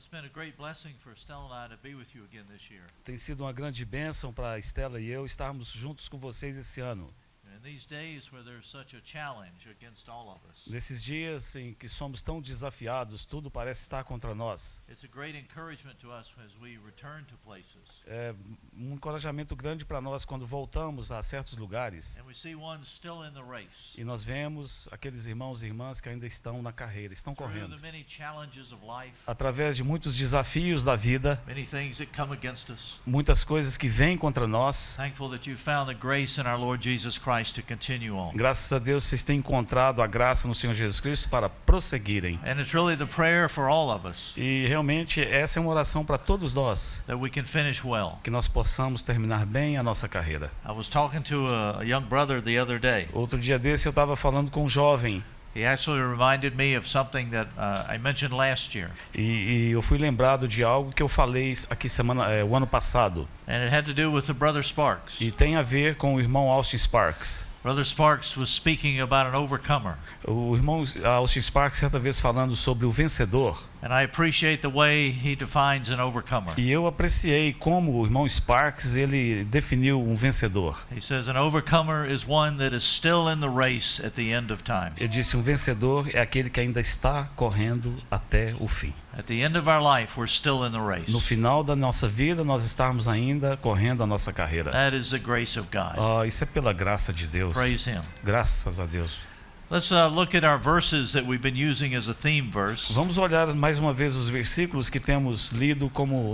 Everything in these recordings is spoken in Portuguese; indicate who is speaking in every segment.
Speaker 1: it's been a great blessing for Stella and I to be with you again this year.
Speaker 2: Tem sido uma grande bênção para a Estela e eu estarmos juntos com vocês esse ano.
Speaker 1: And in these days where there's such a challenge against all of us,
Speaker 2: Nesses dias em que somos tão desafiados, tudo parece estar contra nós.
Speaker 1: it's a great encouragement to us as we return to places.
Speaker 2: É um encorajamento grande para nós quando voltamos a certos lugares
Speaker 1: And we see ones still in the race.
Speaker 2: e nós vemos aqueles irmãos e irmãs que ainda estão na carreira, estão
Speaker 1: Through
Speaker 2: correndo.
Speaker 1: the many challenges of life,
Speaker 2: Através de muitos desafios da vida,
Speaker 1: many things that come against us.
Speaker 2: muitas coisas que vêm contra nós.
Speaker 1: Thankful that you found the grace in our Lord Jesus Christ to continue on.
Speaker 2: Graças a Deus vocês têm encontrado a graça no Senhor Jesus Cristo para prosseguirem.
Speaker 1: And it's really the prayer for all of us
Speaker 2: E realmente essa é uma oração para todos nós,
Speaker 1: that we can finish well.
Speaker 2: que nós possamos terminar bem a nossa carreira.
Speaker 1: I was talking to a young brother the other day.
Speaker 2: Outro dia desse eu estava falando com um jovem
Speaker 1: He actually reminded me of something that I mentioned last year.
Speaker 2: e eu fui lembrado de algo que eu falei aqui o ano passado.
Speaker 1: And it had to do with the Brother Sparks.
Speaker 2: E tem a ver com o irmão Austin Sparks.
Speaker 1: Brother Sparks was speaking about an overcomer.
Speaker 2: O irmão Austin Sparks certa vez falando sobre o vencedor.
Speaker 1: And I appreciate the way he defines an overcomer.
Speaker 2: E eu apreciei como o irmão Sparks ele definiu um vencedor.
Speaker 1: He says an overcomer is one that is still in the race at the end of time.
Speaker 2: Ele disse um vencedor é aquele que ainda está correndo até o fim.
Speaker 1: At the end of our life, we're still in the race.
Speaker 2: No final da nossa vida nós estamos ainda correndo a nossa carreira.
Speaker 1: That is the grace of God.
Speaker 2: Isso é pela graça de Deus.
Speaker 1: Praise Him.
Speaker 2: Graças a Deus.
Speaker 1: Let's look at our verses that we've been using as a theme verse.
Speaker 2: Vamos olhar mais uma vez os versículos que temos lido como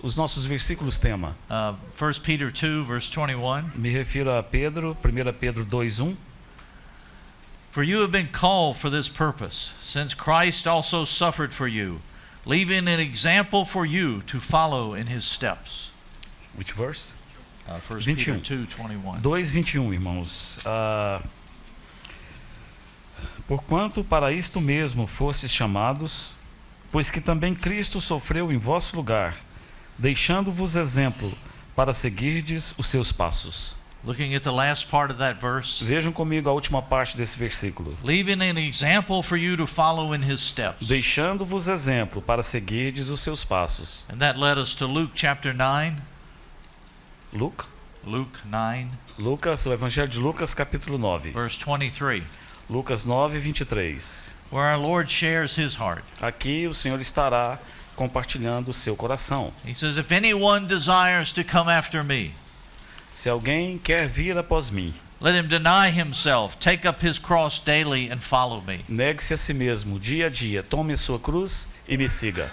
Speaker 2: os nossos versículos tema.
Speaker 1: 1 Peter 2, verse 21.
Speaker 2: Me refiro a Pedro, 1 Pedro 2:1.
Speaker 1: For you have been called for this purpose, since Christ also suffered for you, leaving an example for you to follow in His steps.
Speaker 2: Which verse?
Speaker 1: 1
Speaker 2: 21.
Speaker 1: Peter 2:21.
Speaker 2: 2:21, irmãos. Porquanto para isto mesmo fostes chamados, pois que também Cristo sofreu em vosso lugar, deixando-vos exemplo para seguirdes os seus passos.
Speaker 1: Looking at the last part of that verse,
Speaker 2: Vejam comigo a última parte desse versículo.
Speaker 1: leaving an example for you to follow in His steps.
Speaker 2: Deixando-vos exemplo para seguirdes os seus passos.
Speaker 1: And that led us to Luke chapter 9.
Speaker 2: Luke?
Speaker 1: Luke 9,
Speaker 2: Lucas, o Evangelho de Lucas, capítulo 9.
Speaker 1: verse 23,
Speaker 2: Lucas 9:23.
Speaker 1: where our Lord shares His heart.
Speaker 2: Aqui o Senhor estará compartilhando o seu coração.
Speaker 1: He says, if anyone desires to come after me,
Speaker 2: Se alguém quer vir após mim,
Speaker 1: let him deny himself, take up his cross daily and follow me.
Speaker 2: negue-se a si mesmo, dia a dia, tome a sua cruz e me siga.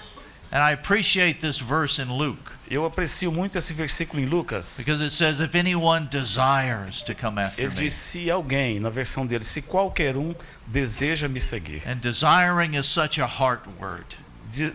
Speaker 1: And I appreciate this verse in Luke
Speaker 2: Eu aprecio muito esse versículo em Lucas.
Speaker 1: because it says, if anyone desires to come after
Speaker 2: Ele
Speaker 1: me.
Speaker 2: diz, se alguém, na versão dele, se qualquer um deseja me seguir.
Speaker 1: And desiring is such a heart word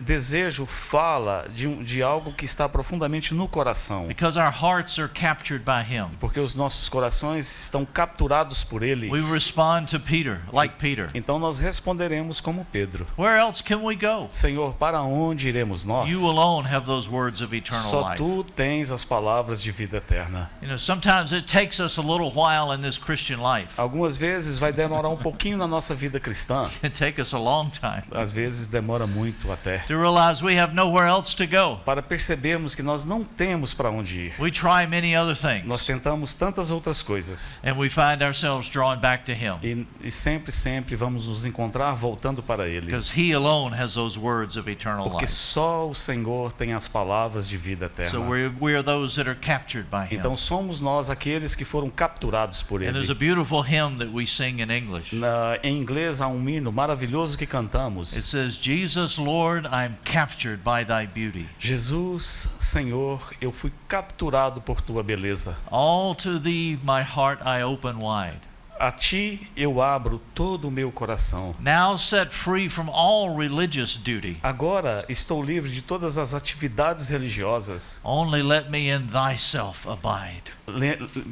Speaker 2: Desejo fala de algo que está profundamente no coração.
Speaker 1: because our hearts are captured by Him.
Speaker 2: Porque os nossos corações estão capturados por Ele.
Speaker 1: We respond to Peter, like Peter.
Speaker 2: Então nós responderemos como Pedro.
Speaker 1: Where else can we go?
Speaker 2: Senhor, para onde iremos nós?
Speaker 1: You alone have those words of eternal
Speaker 2: Só
Speaker 1: life.
Speaker 2: Tu tens as palavras de vida eterna.
Speaker 1: You know, sometimes it takes us a little while in this Christian life.
Speaker 2: Algumas vezes vai demorar um pouquinho na nossa vida cristã.
Speaker 1: It take us a long time
Speaker 2: Às vezes demora muito até.
Speaker 1: to realize we have nowhere else to go.
Speaker 2: Para percebermos que nós não temos para onde ir.
Speaker 1: We try many other
Speaker 2: Nós
Speaker 1: things,
Speaker 2: tentamos tantas outras coisas.
Speaker 1: and we find ourselves drawn back to Him
Speaker 2: E sempre vamos nos encontrar voltando para Ele.
Speaker 1: because He alone has those words of eternal
Speaker 2: Porque
Speaker 1: life.
Speaker 2: só o Senhor tem as palavras de vida
Speaker 1: So
Speaker 2: eterna.
Speaker 1: we are those that are captured by Him.
Speaker 2: Então somos nós aqueles que foram capturados por
Speaker 1: And there's a
Speaker 2: Ele.
Speaker 1: beautiful hymn that we sing in English.
Speaker 2: Em inglês há um hino maravilhoso que cantamos.
Speaker 1: It says, Jesus, Lord, I'm captured by Thy beauty.
Speaker 2: Jesus, Senhor, eu fui capturado por Tua beleza.
Speaker 1: All to Thee my heart I open wide.
Speaker 2: A Ti eu abro todo o meu coração.
Speaker 1: Now set free from all religious duty,
Speaker 2: Agora estou livre de todas as atividades religiosas.
Speaker 1: only let me in Thyself abide.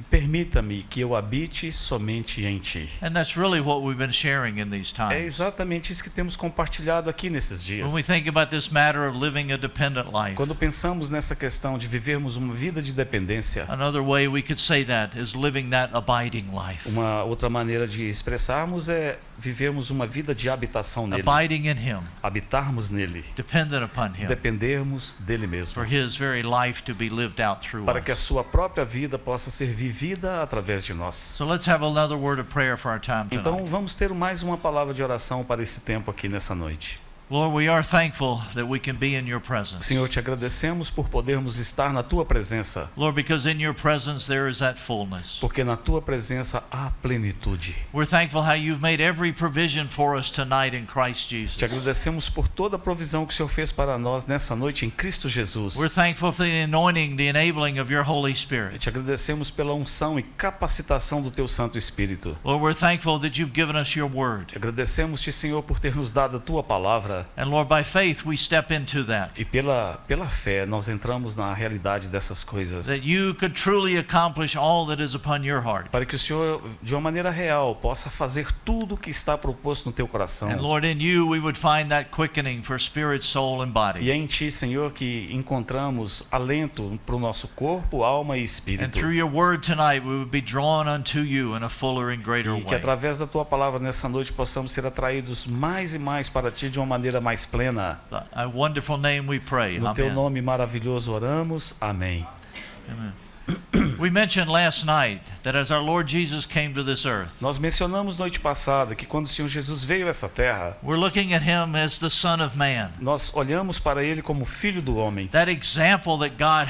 Speaker 2: Permita-me que eu habite somente em Ti.
Speaker 1: And that's really what we've been sharing in these
Speaker 2: É
Speaker 1: times.
Speaker 2: exatamente isso que temos compartilhado aqui nesses dias.
Speaker 1: When we think about this matter of living a dependent life,
Speaker 2: Quando pensamos nessa questão de vivermos uma vida de dependência,
Speaker 1: another way we could say that is living that abiding life.
Speaker 2: uma outra maneira de expressarmos é vivermos uma vida de habitação nele,
Speaker 1: abiding in Him,
Speaker 2: habitarmos nele,
Speaker 1: dependent upon Him,
Speaker 2: dependermos dele mesmo,
Speaker 1: for His very life to be lived out through
Speaker 2: para que a
Speaker 1: us.
Speaker 2: sua própria vida possa ser vivida através de nós.
Speaker 1: So let's have another word of prayer for our time
Speaker 2: Então
Speaker 1: tonight.
Speaker 2: vamos ter mais uma palavra de oração para esse tempo aqui nessa noite.
Speaker 1: Lord, we are thankful that we can be in your presence.
Speaker 2: Senhor, te agradecemos por podermos estar na tua presença,
Speaker 1: Lord, because in your presence there is that fullness.
Speaker 2: porque na tua presença há plenitude.
Speaker 1: We're thankful how you've made every provision for us tonight in Christ Jesus.
Speaker 2: Te agradecemos por toda a provisão que o Senhor fez para nós nessa noite em Cristo Jesus.
Speaker 1: We're thankful for the anointing, the enabling of your Holy
Speaker 2: E
Speaker 1: Spirit.
Speaker 2: te agradecemos pela unção e capacitação do teu Santo Espírito.
Speaker 1: Lord, we're thankful that you've given us your word.
Speaker 2: Te agradecemos-te, Senhor, por ter nos dado a tua palavra.
Speaker 1: And Lord, by faith we step into that.
Speaker 2: E pela fé nós entramos na realidade dessas coisas.
Speaker 1: That you could truly accomplish all that is upon your heart.
Speaker 2: Para que o Senhor, de uma maneira real, possa fazer tudo o que está proposto no teu coração.
Speaker 1: And Lord, in you we would find that quickening for spirit, soul, and
Speaker 2: E
Speaker 1: body.
Speaker 2: é em ti, Senhor, que encontramos alento para o nosso corpo, alma e
Speaker 1: And
Speaker 2: espírito.
Speaker 1: through your word tonight we would be drawn unto you in a fuller and greater
Speaker 2: E que
Speaker 1: way.
Speaker 2: através da tua palavra nessa noite possamos ser atraídos mais e mais para ti de uma maneira mais plena.
Speaker 1: A wonderful name we pray.
Speaker 2: No teu
Speaker 1: Amen.
Speaker 2: nome maravilhoso oramos. Amém.
Speaker 1: Amen. We mentioned last night that as our Lord Jesus came to this earth,
Speaker 2: Nós mencionamos noite passada que quando o Senhor Jesus veio a essa terra,
Speaker 1: we're looking at him as the Son of Man.
Speaker 2: nós olhamos para ele como filho do homem.
Speaker 1: That example that God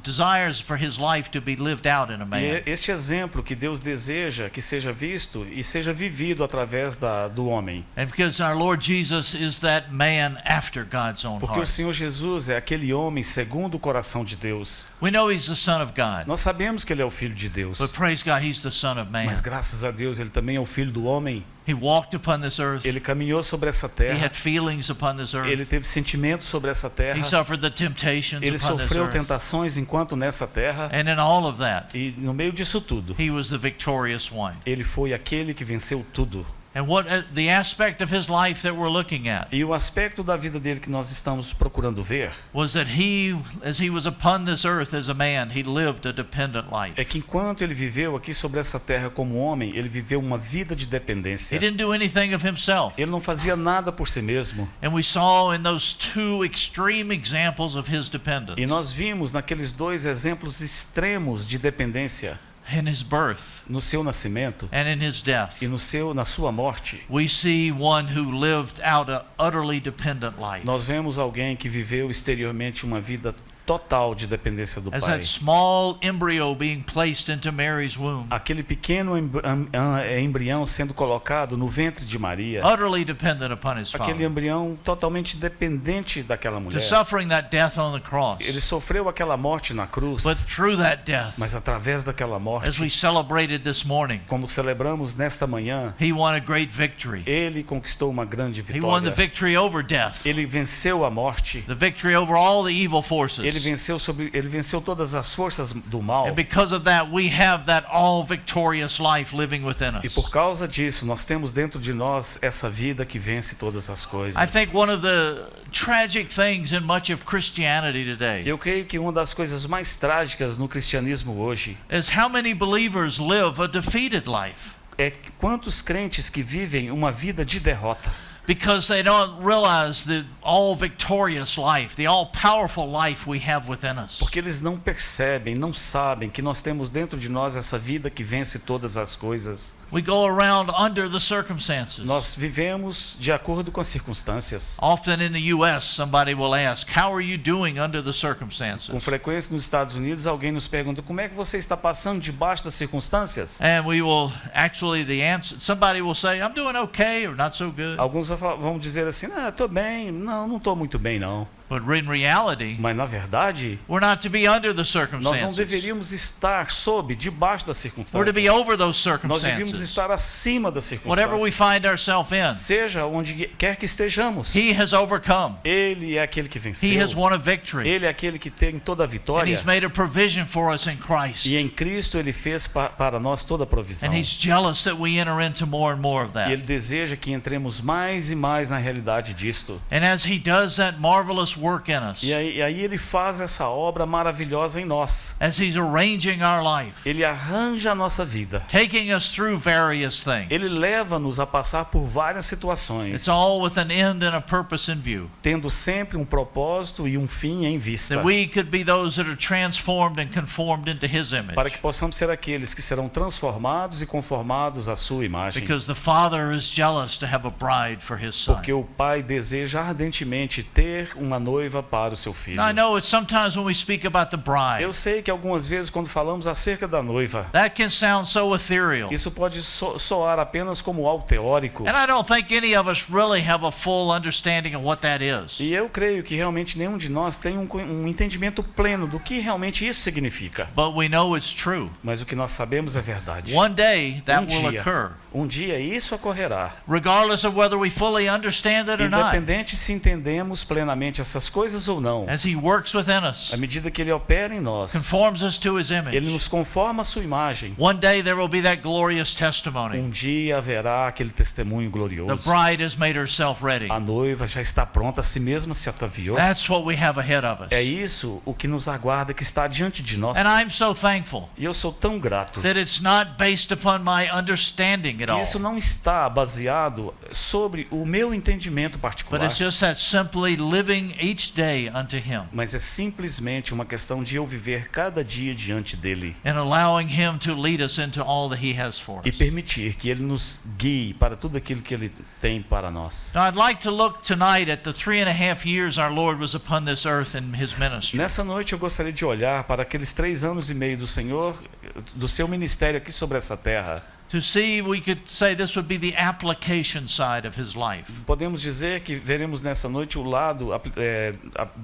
Speaker 1: desires for his life to be lived out in a
Speaker 2: E
Speaker 1: man.
Speaker 2: é este exemplo que Deus deseja que seja visto e seja vivido através do homem.
Speaker 1: And because our Lord Jesus is that man after God's own
Speaker 2: Porque o
Speaker 1: heart.
Speaker 2: Senhor Jesus é aquele homem segundo o coração de Deus.
Speaker 1: We know he's the Son of God,
Speaker 2: Nós sabemos que ele é o filho de Deus.
Speaker 1: but praise God, he's the Son of
Speaker 2: Mas
Speaker 1: Man.
Speaker 2: graças a Deus ele também é o filho do homem.
Speaker 1: He walked upon this earth.
Speaker 2: Ele caminhou sobre essa
Speaker 1: He
Speaker 2: terra.
Speaker 1: had feelings upon this
Speaker 2: Ele
Speaker 1: earth.
Speaker 2: teve sentimentos sobre essa terra.
Speaker 1: He suffered the temptations
Speaker 2: Ele
Speaker 1: upon this
Speaker 2: sofreu
Speaker 1: earth.
Speaker 2: tentações enquanto nessa terra.
Speaker 1: And in all of that,
Speaker 2: E no meio disso tudo,
Speaker 1: he was the victorious one.
Speaker 2: ele foi aquele que venceu tudo.
Speaker 1: And what the aspect of his life that we're looking at
Speaker 2: E o aspecto da vida dele que nós estamos procurando ver
Speaker 1: was that he, as he was upon this earth as a man, he lived a dependent life.
Speaker 2: é que enquanto ele viveu aqui sobre essa terra como homem, ele viveu uma vida de
Speaker 1: He
Speaker 2: dependência.
Speaker 1: didn't do anything of himself.
Speaker 2: Ele não fazia nada por si mesmo.
Speaker 1: And we saw in those two extreme examples of his dependence,
Speaker 2: E nós vimos naqueles dois exemplos extremos de dependência,
Speaker 1: in his birth
Speaker 2: no seu nascimento
Speaker 1: and in his death,
Speaker 2: e na sua morte.
Speaker 1: we see one who lived out an utterly dependent life.
Speaker 2: Nós vemos alguém que viveu exteriormente uma vida total de dependência do
Speaker 1: As
Speaker 2: Pai.
Speaker 1: that small embryo being placed into Mary's womb,
Speaker 2: Aquele pequeno embrião sendo colocado no ventre de Maria.
Speaker 1: utterly dependent upon his
Speaker 2: Aquele
Speaker 1: father,
Speaker 2: embrião totalmente dependente daquela
Speaker 1: to
Speaker 2: mulher.
Speaker 1: suffering that death on the cross.
Speaker 2: Ele sofreu aquela morte na cruz,
Speaker 1: But through that death,
Speaker 2: mas através daquela
Speaker 1: as
Speaker 2: morte,
Speaker 1: we celebrated this morning,
Speaker 2: como celebramos nesta manhã,
Speaker 1: he won a great victory.
Speaker 2: ele conquistou uma grande
Speaker 1: He won the
Speaker 2: vitória.
Speaker 1: victory over death,
Speaker 2: Ele venceu a morte.
Speaker 1: the victory over all the evil forces.
Speaker 2: Ele venceu todas as forças do mal.
Speaker 1: And because of that, we have that all victorious life living within
Speaker 2: E
Speaker 1: us.
Speaker 2: por causa disso, nós temos dentro de nós essa vida que vence todas as coisas.
Speaker 1: I think one of the tragic things in much of Christianity today
Speaker 2: Eu creio que uma das coisas mais trágicas no cristianismo hoje
Speaker 1: is how many believers live a defeated life
Speaker 2: é quantos crentes que vivem uma vida de derrota.
Speaker 1: because they don't realize the all victorious life, the all powerful life we have within us.
Speaker 2: Porque eles não percebem, não sabem que nós temos dentro de nós essa vida que vence todas as coisas.
Speaker 1: We go around under the circumstances.
Speaker 2: Nós vivemos de acordo com as circunstâncias.
Speaker 1: Often in the US, somebody will ask, "How are you doing under the circumstances?"
Speaker 2: Com frequência nos Estados Unidos, alguém nos pergunta como é que você está passando debaixo das circunstâncias.
Speaker 1: And we will actually somebody will say, "I'm doing okay" or "not so good."
Speaker 2: Alguns vão dizer assim, estou bem, não estou muito bem não.
Speaker 1: But in reality,
Speaker 2: Mas na verdade,
Speaker 1: we're not to be under the
Speaker 2: nós não
Speaker 1: circumstances.
Speaker 2: deveríamos estar debaixo das
Speaker 1: We're to be
Speaker 2: circunstâncias.
Speaker 1: over those
Speaker 2: Nós deveríamos
Speaker 1: circumstances.
Speaker 2: estar acima das
Speaker 1: Whatever we
Speaker 2: circunstâncias.
Speaker 1: find ourselves in,
Speaker 2: Seja onde quer que estejamos.
Speaker 1: He has overcome.
Speaker 2: Ele é aquele que
Speaker 1: He
Speaker 2: venceu.
Speaker 1: has won a victory.
Speaker 2: Ele é aquele que tem toda a
Speaker 1: And
Speaker 2: vitória.
Speaker 1: He's made a provision for us in Christ.
Speaker 2: E em Cristo ele fez para nós toda a provisão.
Speaker 1: And He's jealous that we enter into more and more of
Speaker 2: E
Speaker 1: that.
Speaker 2: ele deseja que entremos mais e mais na realidade disto.
Speaker 1: And as He does that marvelous work in us
Speaker 2: E aí ele faz essa obra maravilhosa em nós.
Speaker 1: as He's arranging our life,
Speaker 2: Ele arranja a nossa vida.
Speaker 1: taking us through various things.
Speaker 2: Ele leva-nos a passar por várias situações,
Speaker 1: It's all with an end and a purpose in view,
Speaker 2: tendo sempre um propósito e um fim em vista,
Speaker 1: that we could be those that are transformed and conformed into His image.
Speaker 2: para que possamos ser aqueles que serão transformados e conformados à sua imagem.
Speaker 1: Because the Father is jealous to have a bride for His Son.
Speaker 2: Porque o Pai deseja ardentemente ter uma noiva para o seu filho.
Speaker 1: Now, I know it's sometimes when we speak about the bride,
Speaker 2: Eu sei que algumas vezes quando falamos acerca da noiva,
Speaker 1: that can sound so ethereal.
Speaker 2: isso pode soar apenas como algo teórico.
Speaker 1: And I don't think any of us really have a full understanding of what that is.
Speaker 2: E eu creio que realmente nenhum de nós tem um entendimento pleno do que realmente isso significa.
Speaker 1: But we know it's true.
Speaker 2: Mas o que nós sabemos é verdade.
Speaker 1: One day that will occur,
Speaker 2: Um dia isso ocorrerá.
Speaker 1: regardless of whether we fully understand it or not,
Speaker 2: Independente se entendemos plenamente essas coisas ou não.
Speaker 1: as He works within us,
Speaker 2: À medida que Ele opera em nós,
Speaker 1: conforms us to His
Speaker 2: Ele
Speaker 1: image.
Speaker 2: nos conforma à sua imagem.
Speaker 1: One day there will be that glorious testimony.
Speaker 2: Um dia haverá aquele testemunho
Speaker 1: The
Speaker 2: glorioso.
Speaker 1: bride has made herself ready.
Speaker 2: A noiva já está pronta, a si mesma se ataviou.
Speaker 1: That's what we have ahead of us.
Speaker 2: É isso o que nos aguarda, que está diante de nós.
Speaker 1: And I'm so thankful
Speaker 2: E eu sou tão grato
Speaker 1: that it's not based upon my understanding at
Speaker 2: que
Speaker 1: all,
Speaker 2: isso não está baseado sobre o meu entendimento
Speaker 1: but
Speaker 2: particular,
Speaker 1: it's just that simply living each day unto Him
Speaker 2: mas é simplesmente uma questão de eu viver cada dia diante dele
Speaker 1: and allowing Him to lead us into all that He has for
Speaker 2: e
Speaker 1: us.
Speaker 2: permitir que ele nos guie para tudo aquilo que ele tem para nós.
Speaker 1: Now, I'd like to look tonight at the 3.5 years our Lord was upon this earth in His ministry.
Speaker 2: Nessa noite eu gostaria de olhar para aqueles 3 anos e meio do Senhor, do seu ministério aqui sobre essa terra.
Speaker 1: To see, we could say this would be the application side of His life.
Speaker 2: Podemos dizer que veremos nessa noite o lado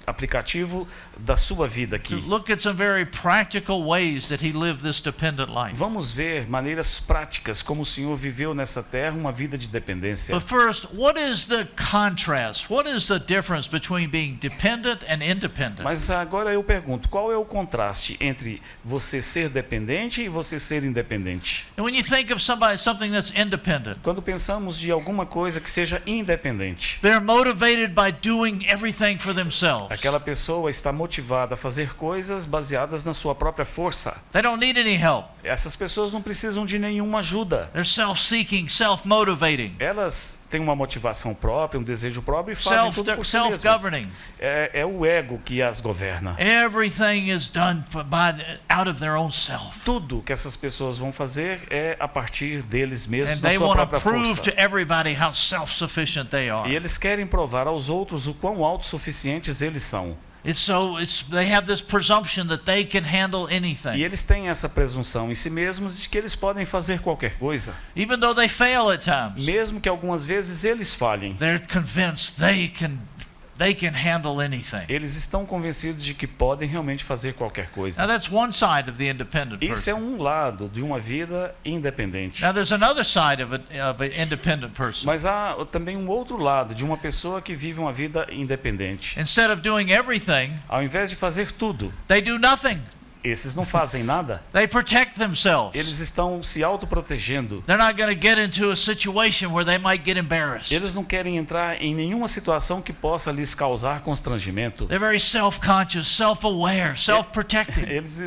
Speaker 2: aplicativo da sua vida
Speaker 1: To
Speaker 2: aqui.
Speaker 1: look at some very practical ways that He lived this dependent life.
Speaker 2: Vamos ver maneiras práticas como o Senhor viveu nessa terra uma vida de dependência.
Speaker 1: But first, what is the contrast? What is the difference between being dependent and independent?
Speaker 2: Mas agora eu pergunto, qual é o contraste entre você ser dependente e você ser independente?
Speaker 1: And when you think of something that's independent,
Speaker 2: Quando pensamos de alguma coisa que seja independente,
Speaker 1: they're motivated by doing everything for themselves.
Speaker 2: aquela pessoa está motivada a fazer coisas baseadas na sua própria força.
Speaker 1: They don't need any help.
Speaker 2: Essas pessoas não precisam de nenhuma ajuda.
Speaker 1: They're self-seeking, self-motivating,
Speaker 2: Elas têm uma motivação própria, um desejo próprio e fazem tudo por si mesmas.
Speaker 1: self-governing.
Speaker 2: É o ego que as governa.
Speaker 1: Everything is done out of their own self.
Speaker 2: Tudo que essas pessoas vão fazer é a partir deles mesmos,
Speaker 1: And
Speaker 2: da
Speaker 1: they
Speaker 2: sua
Speaker 1: want to
Speaker 2: própria
Speaker 1: prove
Speaker 2: força.
Speaker 1: to everybody how self-sufficient they are.
Speaker 2: E eles querem provar aos outros o quão autossuficientes eles são.
Speaker 1: They have this presumption that they can handle
Speaker 2: E
Speaker 1: anything.
Speaker 2: eles têm essa presunção em si mesmos de que eles podem fazer qualquer coisa.
Speaker 1: Even though they fail at times,
Speaker 2: Mesmo que algumas vezes eles falhem.
Speaker 1: they're convinced they can handle anything.
Speaker 2: Eles estão convencidos de que podem realmente fazer qualquer coisa.
Speaker 1: Now that's one side of the independent
Speaker 2: Isso é
Speaker 1: person.
Speaker 2: lado de uma vida independente.
Speaker 1: Now there's another side of an independent person.
Speaker 2: Mas há também um outro lado de uma pessoa que vive uma vida independente.
Speaker 1: Instead of doing everything,
Speaker 2: Ao invés de fazer tudo,
Speaker 1: they do nothing.
Speaker 2: esses não fazem nada.
Speaker 1: They protect themselves.
Speaker 2: Eles estão se autoprotegendo.
Speaker 1: They're not going to get into a situation where they might get embarrassed.
Speaker 2: Eles não querem entrar em nenhuma situação que possa lhes causar constrangimento.
Speaker 1: They're very self-conscious, self-aware, self-protecting.
Speaker 2: Eles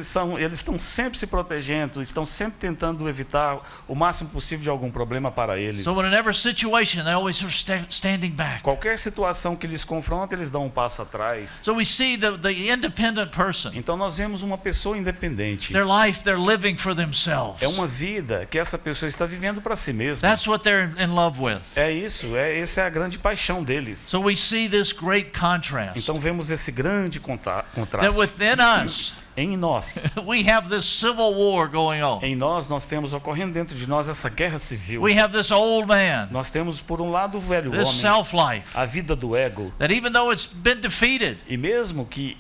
Speaker 2: estão sempre se protegendo, estão sempre tentando evitar o máximo possível de algum problema para eles.
Speaker 1: So whenever situation, they always are standing back.
Speaker 2: Qualquer situação que lhes confronta, eles dão um passo atrás.
Speaker 1: So we see the independent person.
Speaker 2: Então nós vemos uma pessoa independente.
Speaker 1: Their life, they're living for themselves.
Speaker 2: É uma vida que essa pessoa está vivendo para si mesma.
Speaker 1: That's what they're in love with.
Speaker 2: É isso, essa é a grande paixão deles.
Speaker 1: So we see this great contrast.
Speaker 2: Então vemos esse grande
Speaker 1: That
Speaker 2: contraste.
Speaker 1: within us,
Speaker 2: Em nós,
Speaker 1: we have this civil war going on.
Speaker 2: nós temos ocorrendo dentro de nós essa guerra civil.
Speaker 1: We have this old man,
Speaker 2: Nós temos por um lado o velho
Speaker 1: this
Speaker 2: homem,
Speaker 1: self-life,
Speaker 2: a vida do ego.
Speaker 1: that even though it's been defeated,
Speaker 2: E mesmo que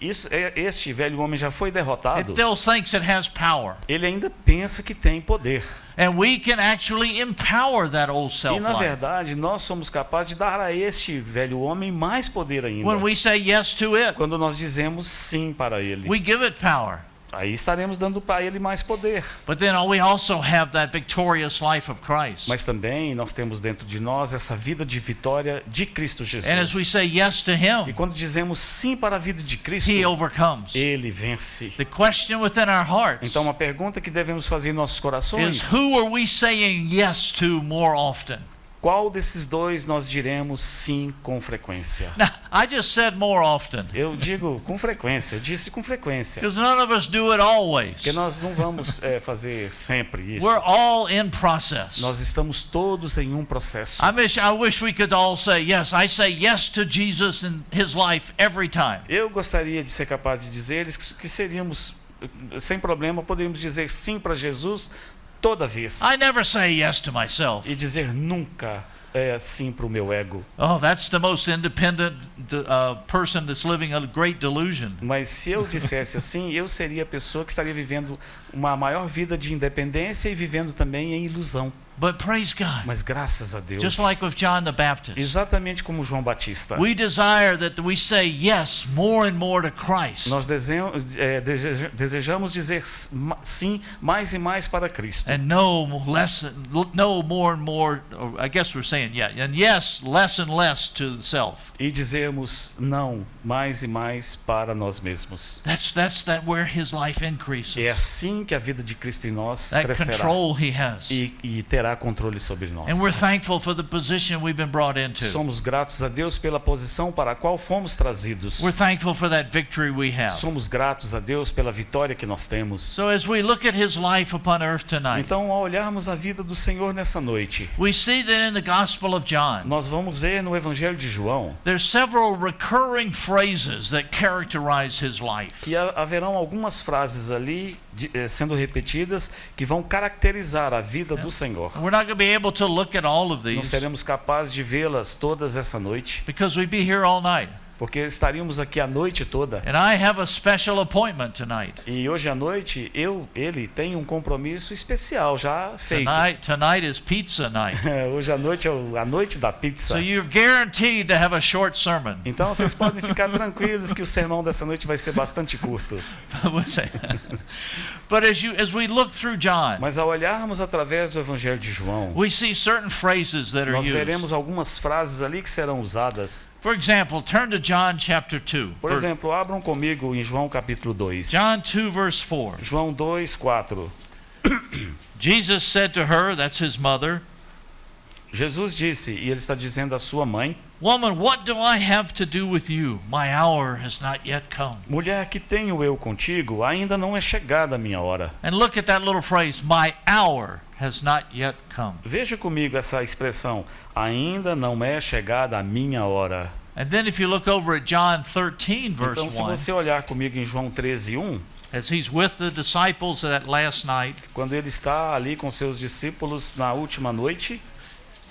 Speaker 2: este velho homem já foi derrotado,
Speaker 1: it still thinks it has power.
Speaker 2: ele ainda pensa que tem poder.
Speaker 1: And we can actually empower that old
Speaker 2: E na
Speaker 1: self-life.
Speaker 2: verdade, nós somos capazes de dar a este velho homem mais poder ainda.
Speaker 1: When we say yes to it,
Speaker 2: Quando nós dizemos sim para ele.
Speaker 1: we give it power.
Speaker 2: Aí estaremos dando para ele mais poder.
Speaker 1: But then we also have that victorious life of Christ.
Speaker 2: Mas também nós temos dentro de nós essa vida de vitória de Cristo Jesus.
Speaker 1: And as we say yes to
Speaker 2: E
Speaker 1: Him,
Speaker 2: quando dizemos sim para a vida de Cristo,
Speaker 1: He overcomes.
Speaker 2: ele vence.
Speaker 1: The question within our hearts
Speaker 2: Então uma pergunta que devemos fazer em nossos
Speaker 1: is,
Speaker 2: corações:
Speaker 1: who are we saying yes to more often?
Speaker 2: qual desses dois nós diremos sim com frequência?
Speaker 1: Now, I just said more often,
Speaker 2: Eu digo com frequência, eu disse com frequência.
Speaker 1: because none of us do it always.
Speaker 2: Porque nós não vamos fazer sempre isso.
Speaker 1: We're all in process.
Speaker 2: Nós estamos todos em um processo.
Speaker 1: I wish we could all say yes. I say yes to Jesus and His life every time.
Speaker 2: Eu gostaria de ser capaz de dizer que seríamos, sem problema, poderíamos dizer sim para Jesus toda vez.
Speaker 1: I never say yes to myself.
Speaker 2: E dizer nunca sim para o meu ego.
Speaker 1: Oh, that's the most independent person that's living a great delusion.
Speaker 2: Mas se eu dissesse assim, eu seria a pessoa que estaria vivendo uma maior vida de independência e vivendo também em ilusão.
Speaker 1: But praise God,
Speaker 2: Mas graças a Deus,
Speaker 1: just like with John the Baptist,
Speaker 2: exatamente como João Batista,
Speaker 1: we desire that we say yes more and more to Christ.
Speaker 2: nós desejamos dizer sim mais e mais para Cristo.
Speaker 1: And no more and more, or I guess we're saying and yes, less and less to the self.
Speaker 2: E dizermos não mais e mais para nós mesmos.
Speaker 1: That's where His life increases.
Speaker 2: É assim que a vida de Cristo em nós
Speaker 1: That
Speaker 2: crescerá
Speaker 1: control He has.
Speaker 2: e terá controle sobre nós.
Speaker 1: And we're thankful for the position we've been brought into.
Speaker 2: Somos gratos a Deus pela posição para a qual fomos trazidos.
Speaker 1: We're thankful for that victory we have.
Speaker 2: Somos gratos a Deus pela vitória que nós temos.
Speaker 1: So as we look at His life upon earth tonight,
Speaker 2: Então, ao olharmos a vida do Senhor nessa noite,
Speaker 1: we see that in the Gospel of John,
Speaker 2: nós vamos ver no Evangelho de João
Speaker 1: there's several recurring phrases that characterize His life.
Speaker 2: que haverão algumas frases ali sendo repetidas que vão caracterizar a vida do Senhor.
Speaker 1: We're not going to be able to look at all of
Speaker 2: Não
Speaker 1: these
Speaker 2: seremos capazes de vê-las todas essa noite,
Speaker 1: because we'd be here all night.
Speaker 2: porque estaríamos aqui a noite toda.
Speaker 1: And I have a special appointment tonight.
Speaker 2: E hoje à noite, ele tem um compromisso especial já feito.
Speaker 1: Tonight is pizza night.
Speaker 2: Hoje à noite é a noite da pizza.
Speaker 1: So you're guaranteed to have a short sermon.
Speaker 2: Então vocês podem ficar tranquilos que o sermão dessa noite vai ser bastante curto.
Speaker 1: But as we look through John,
Speaker 2: Mas ao olharmos através do Evangelho de João,
Speaker 1: we see certain phrases that are
Speaker 2: nós
Speaker 1: used.
Speaker 2: veremos algumas frases ali que serão usadas.
Speaker 1: For example, turn to John chapter 2.
Speaker 2: Por exemplo, abram comigo em João capítulo 2.
Speaker 1: John 2 verse 4.
Speaker 2: João 2, 4.
Speaker 1: Jesus said to her, that's His mother,
Speaker 2: Jesus disse, e ele está dizendo à sua mãe:
Speaker 1: "Woman, what do I have to do with you? My hour has not yet come."
Speaker 2: Mulher, que tenho eu contigo? Ainda não é chegada a minha hora.
Speaker 1: And look at that little phrase, my hour has not yet come.
Speaker 2: Veja comigo essa expressão, ainda não é chegada a minha hora.
Speaker 1: And then if you look over at John 13 verse
Speaker 2: Então, se
Speaker 1: 1,
Speaker 2: você olhar comigo em João 13:1,
Speaker 1: as He's with the disciples that last night,
Speaker 2: quando ele está ali com seus discípulos na última noite,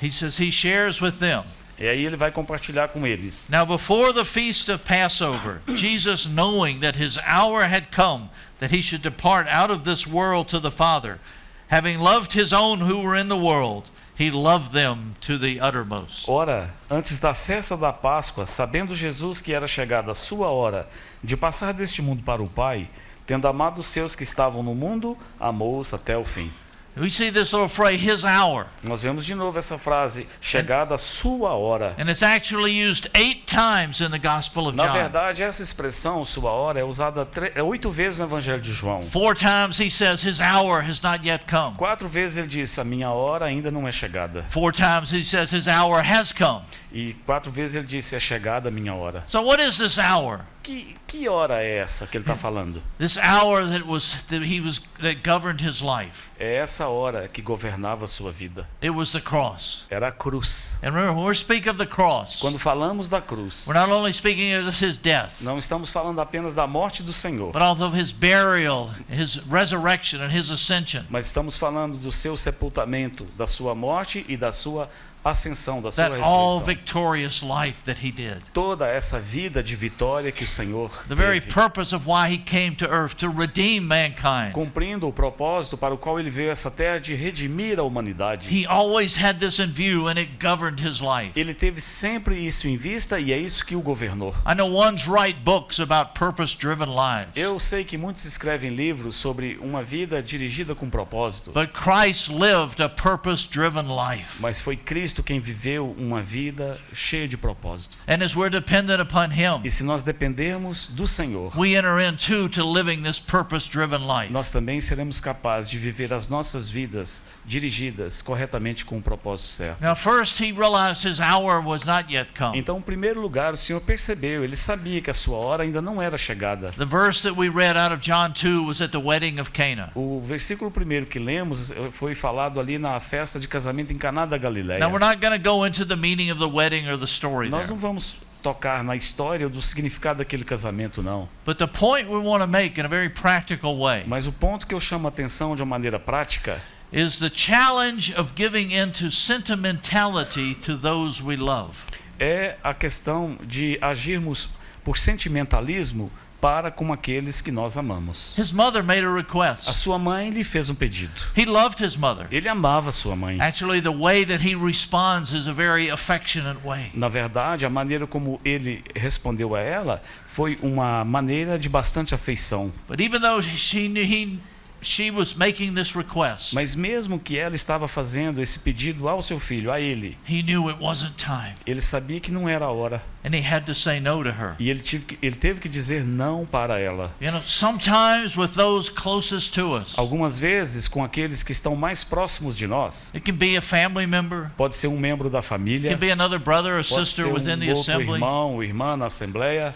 Speaker 1: He says He shares with them.
Speaker 2: e aí ele vai compartilhar com eles.
Speaker 1: Now before the feast of Passover, Jesus, knowing that His hour had come, that He should depart out of this world to the Father, having loved His own who were in the world, He loved them to the uttermost.
Speaker 2: Ora, antes da festa da Páscoa, sabendo Jesus que era chegada a sua hora de passar deste mundo para o Pai, tendo amado os seus que estavam no mundo, amou-os até o fim.
Speaker 1: We see this little phrase, His hour,
Speaker 2: Nós vemos de novo essa frase, chegada a sua hora.
Speaker 1: and it's actually used 8 times in the Gospel of
Speaker 2: Na
Speaker 1: John.
Speaker 2: verdade, essa expressão, sua hora, é usada 8 vezes no Evangelho de João.
Speaker 1: 4 times He says His hour has not yet come.
Speaker 2: 4 vezes ele disse, a minha hora ainda não é chegada.
Speaker 1: 4 times He says His hour has come.
Speaker 2: E 4 vezes ele disse, é chegada a minha hora.
Speaker 1: So what is this hour?
Speaker 2: Que hora é essa que ele está falando?
Speaker 1: This hour that governed His life.
Speaker 2: É essa hora que governava a sua vida.
Speaker 1: It was the cross.
Speaker 2: Era a cruz.
Speaker 1: And remember, when we speak of the cross,
Speaker 2: Quando falamos da cruz,
Speaker 1: we're not only speaking of His death,
Speaker 2: não estamos falando apenas da morte do Senhor,
Speaker 1: but also of His burial, His resurrection, and His ascension.
Speaker 2: mas estamos falando do seu sepultamento, da sua morte e da sua ascensão, da sua
Speaker 1: that all
Speaker 2: ressurreição.
Speaker 1: victorious life that he did.
Speaker 2: Toda essa vida de vitória que o Senhor
Speaker 1: The very
Speaker 2: teve,
Speaker 1: purpose of why he came to earth, to redeem mankind.
Speaker 2: cumprindo o propósito para o qual ele veio a essa terra de redimir a humanidade.
Speaker 1: He always had this in view and it governed his life.
Speaker 2: Ele teve sempre isso em vista e é isso que o governou.
Speaker 1: I know ones write books about purpose-driven lives.
Speaker 2: Eu sei que muitos escrevem livros sobre uma vida dirigida com propósito,
Speaker 1: But Christ lived a purpose-driven life.
Speaker 2: mas foi Cristo quem viveu uma vida cheia de propósito.
Speaker 1: And as we're dependent upon him,
Speaker 2: E se nós dependermos do Senhor,
Speaker 1: we enter into to living this purpose-driven life.
Speaker 2: nós também seremos capazes de viver as nossas vidas dirigidas corretamente com o propósito certo.
Speaker 1: Now first he realized his hour was not yet come.
Speaker 2: Então, em primeiro lugar, o Senhor percebeu, ele sabia que a sua hora ainda não era chegada.
Speaker 1: The verse that we read out of John 2 was at the wedding of Cana.
Speaker 2: O versículo primeiro que lemos foi falado ali na festa de casamento em Caná da Galileia.
Speaker 1: Now we're not going to go into the meaning of the wedding or the story
Speaker 2: Nós
Speaker 1: there.
Speaker 2: não vamos tocar na história ou do significado daquele casamento, não.
Speaker 1: But the point we want to make in a very practical way
Speaker 2: Mas o ponto que eu chamo a atenção de uma maneira prática
Speaker 1: is the challenge of giving into sentimentality to those we love.
Speaker 2: é a questão de agirmos por sentimentalismo para com aqueles que nós amamos.
Speaker 1: His mother made a
Speaker 2: A
Speaker 1: request.
Speaker 2: sua mãe lhe fez um pedido.
Speaker 1: He loved his mother.
Speaker 2: Ele amava sua mãe.
Speaker 1: Actually, the way that he responds is a very affectionate way.
Speaker 2: Na verdade, a maneira como ele respondeu a ela foi uma maneira de bastante afeição.
Speaker 1: But even though she was making this request,
Speaker 2: Mas mesmo que ela estava fazendo esse pedido ao seu filho, a ele,
Speaker 1: he knew it wasn't time.
Speaker 2: ele sabia que não era a hora.
Speaker 1: And he had to say no to her.
Speaker 2: E ele teve que dizer não para ela.
Speaker 1: You know, sometimes with those closest to us,
Speaker 2: Algumas vezes, com aqueles que estão mais próximos de nós,
Speaker 1: it can be a family member,
Speaker 2: pode ser um membro da
Speaker 1: it
Speaker 2: família,
Speaker 1: can be another brother or
Speaker 2: pode
Speaker 1: sister
Speaker 2: ser
Speaker 1: within the
Speaker 2: outro
Speaker 1: assembly.
Speaker 2: irmão ou irmã na assembleia.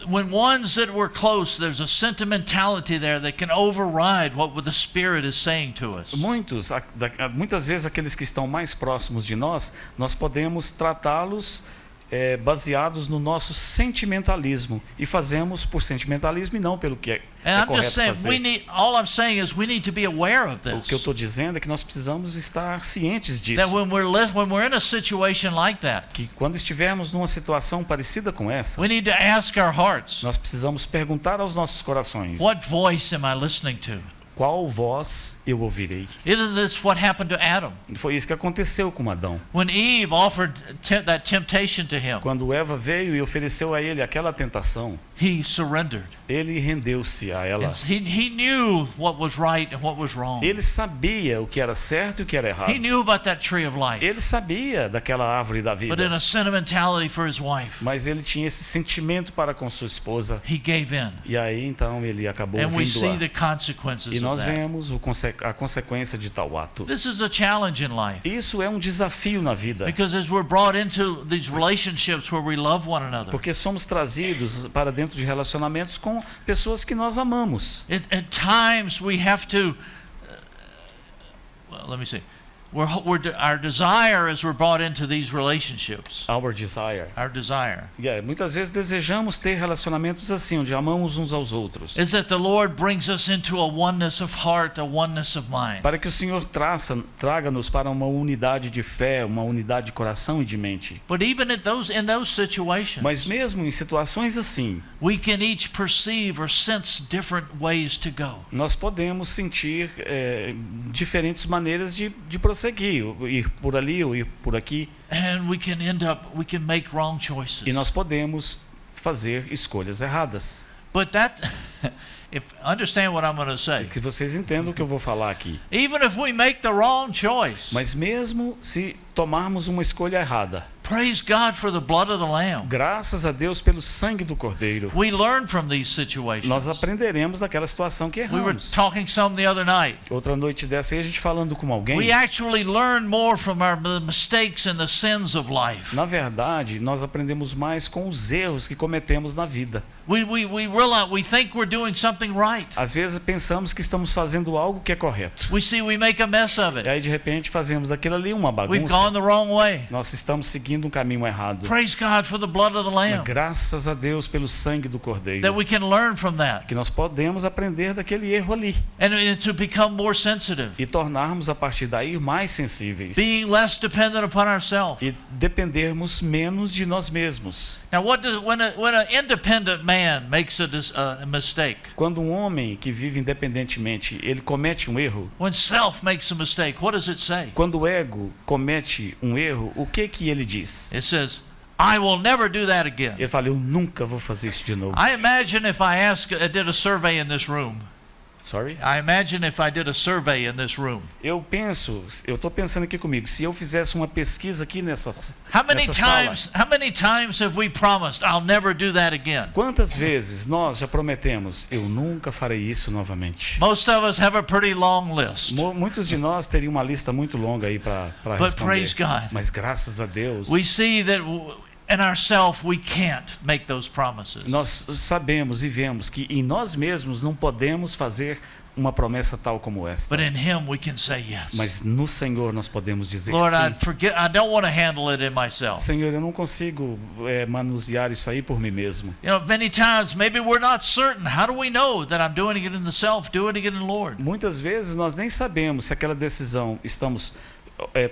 Speaker 1: When ones that were close, there's a sentimentality there that can override what the Spirit is saying to us.
Speaker 2: Muitas vezes aqueles que estão mais próximos de nós, nós podemos tratá-los baseados no nosso sentimentalismo e fazemos por sentimentalismo e não pelo que é
Speaker 1: And I'm
Speaker 2: correto
Speaker 1: just saying,
Speaker 2: fazer.
Speaker 1: all I'm saying is we need to be aware of
Speaker 2: O que eu
Speaker 1: this.
Speaker 2: estou dizendo é que nós precisamos estar cientes disso.
Speaker 1: That when we're in a situation like that,
Speaker 2: Que quando estivermos numa situação parecida com essa,
Speaker 1: we need to ask our hearts,
Speaker 2: nós precisamos perguntar aos nossos corações:
Speaker 1: what voice am I listening to?
Speaker 2: qual voz eu ouvirei?
Speaker 1: Isn't this what happened to Adam?
Speaker 2: Foi isso que aconteceu com Adão.
Speaker 1: When Eve offered that temptation to him,
Speaker 2: Quando Eva veio e ofereceu a ele aquela tentação,
Speaker 1: he surrendered.
Speaker 2: ele rendeu-se a ela.
Speaker 1: He knew what was right and what was wrong.
Speaker 2: Ele sabia o que era certo e o que era errado.
Speaker 1: He knew about that tree of life.
Speaker 2: Ele sabia daquela árvore da
Speaker 1: But in
Speaker 2: vida.
Speaker 1: a sentimentality for his wife,
Speaker 2: Mas ele tinha esse sentimento para com sua esposa.
Speaker 1: he gave in.
Speaker 2: E aí então ele acabou
Speaker 1: And we see
Speaker 2: vindo
Speaker 1: the consequences
Speaker 2: E
Speaker 1: of
Speaker 2: nós
Speaker 1: that.
Speaker 2: vemos a consequência de tal ato.
Speaker 1: This is a challenge in life.
Speaker 2: Isso é um desafio na vida.
Speaker 1: Because as we're brought into these relationships where we love one another,
Speaker 2: Porque somos trazidos para dentro de relacionamentos com pessoas que nós amamos.
Speaker 1: at times we have to, well, let me see. Our desire as we're brought into these relationships,
Speaker 2: Our desire.
Speaker 1: our desire,
Speaker 2: Muitas vezes desejamos ter relacionamentos assim, onde amamos uns aos outros.
Speaker 1: is that the Lord brings us into a oneness of heart, a oneness of mind.
Speaker 2: Para que o Senhor traga-nos para uma unidade de fé, uma unidade de coração e de mente.
Speaker 1: But even in those situations,
Speaker 2: Mas mesmo em situações assim,
Speaker 1: we can each perceive or sense different ways to go.
Speaker 2: nós podemos sentir diferentes maneiras de prosseguir, ir por ali ou ir por aqui,
Speaker 1: And we can make wrong choices.
Speaker 2: e nós podemos fazer escolhas erradas.
Speaker 1: But that, understand what I'm going to say.
Speaker 2: Que vocês entendam o que eu vou falar aqui.
Speaker 1: Even if we make the wrong choice,
Speaker 2: Mas mesmo se tomarmos uma escolha errada,
Speaker 1: praise God for the blood of the Lamb.
Speaker 2: graças a Deus pelo sangue do Cordeiro,
Speaker 1: We learn from these situations.
Speaker 2: nós aprenderemos daquela situação que
Speaker 1: We were
Speaker 2: erramos.
Speaker 1: talking some the other night.
Speaker 2: Outra noite dessa aí, a gente falando com alguém,
Speaker 1: We actually learn more from the mistakes and the sins of life.
Speaker 2: na verdade, nós aprendemos mais com os erros que cometemos na vida.
Speaker 1: We realize, we think we're doing something right.
Speaker 2: Às vezes pensamos que estamos fazendo algo que é correto.
Speaker 1: We make a mess of
Speaker 2: E
Speaker 1: it.
Speaker 2: aí, de repente, fazemos daquilo ali uma
Speaker 1: We've
Speaker 2: bagunça.
Speaker 1: gone the wrong way.
Speaker 2: Nós estamos seguindo seguindo um caminho errado.
Speaker 1: Praise God for the blood of the
Speaker 2: Mas
Speaker 1: Lamb,
Speaker 2: graças a Deus pelo sangue do Cordeiro,
Speaker 1: that we can learn from that
Speaker 2: que nós podemos aprender daquele erro ali
Speaker 1: and to become more sensitive,
Speaker 2: e tornarmos a partir daí mais sensíveis
Speaker 1: being less dependent upon ourselves.
Speaker 2: e dependermos menos de nós mesmos.
Speaker 1: Now, when an independent man makes a mistake,
Speaker 2: Quando um homem que vive independentemente, ele comete um erro,
Speaker 1: when self makes a mistake, what does it say?
Speaker 2: quando o ego comete um erro, o que ele diz?
Speaker 1: It says, I will never do that again.
Speaker 2: Ele fala, eu nunca vou fazer isso de novo.
Speaker 1: I imagine if I did a survey in this room.
Speaker 2: Sorry?
Speaker 1: I imagine if I did a survey in this room.
Speaker 2: Eu estou pensando aqui comigo, se eu fizesse uma pesquisa aqui nessa
Speaker 1: How many
Speaker 2: sala,
Speaker 1: times have we promised I'll never do that again?
Speaker 2: quantas vezes nós já prometemos, eu nunca farei isso novamente?
Speaker 1: Most of us have a pretty long list.
Speaker 2: Muitos de nós teriam uma lista muito longa aí para
Speaker 1: But praise
Speaker 2: responder.
Speaker 1: God.
Speaker 2: Mas graças a Deus,
Speaker 1: We see that in ourselves we can't make those promises.
Speaker 2: nós sabemos e vemos que em nós mesmos não podemos fazer uma promessa tal como esta.
Speaker 1: But in Him we can say yes.
Speaker 2: Mas no Senhor nós podemos dizer
Speaker 1: Lord,
Speaker 2: sim.
Speaker 1: I don't want to handle it in myself.
Speaker 2: Senhor, eu não consigo manusear isso aí por mim mesmo.
Speaker 1: You know, many times maybe we're not certain. How do we know that I'm doing it in the self, doing it in the Lord?
Speaker 2: Muitas vezes nós nem sabemos se aquela decisão estamos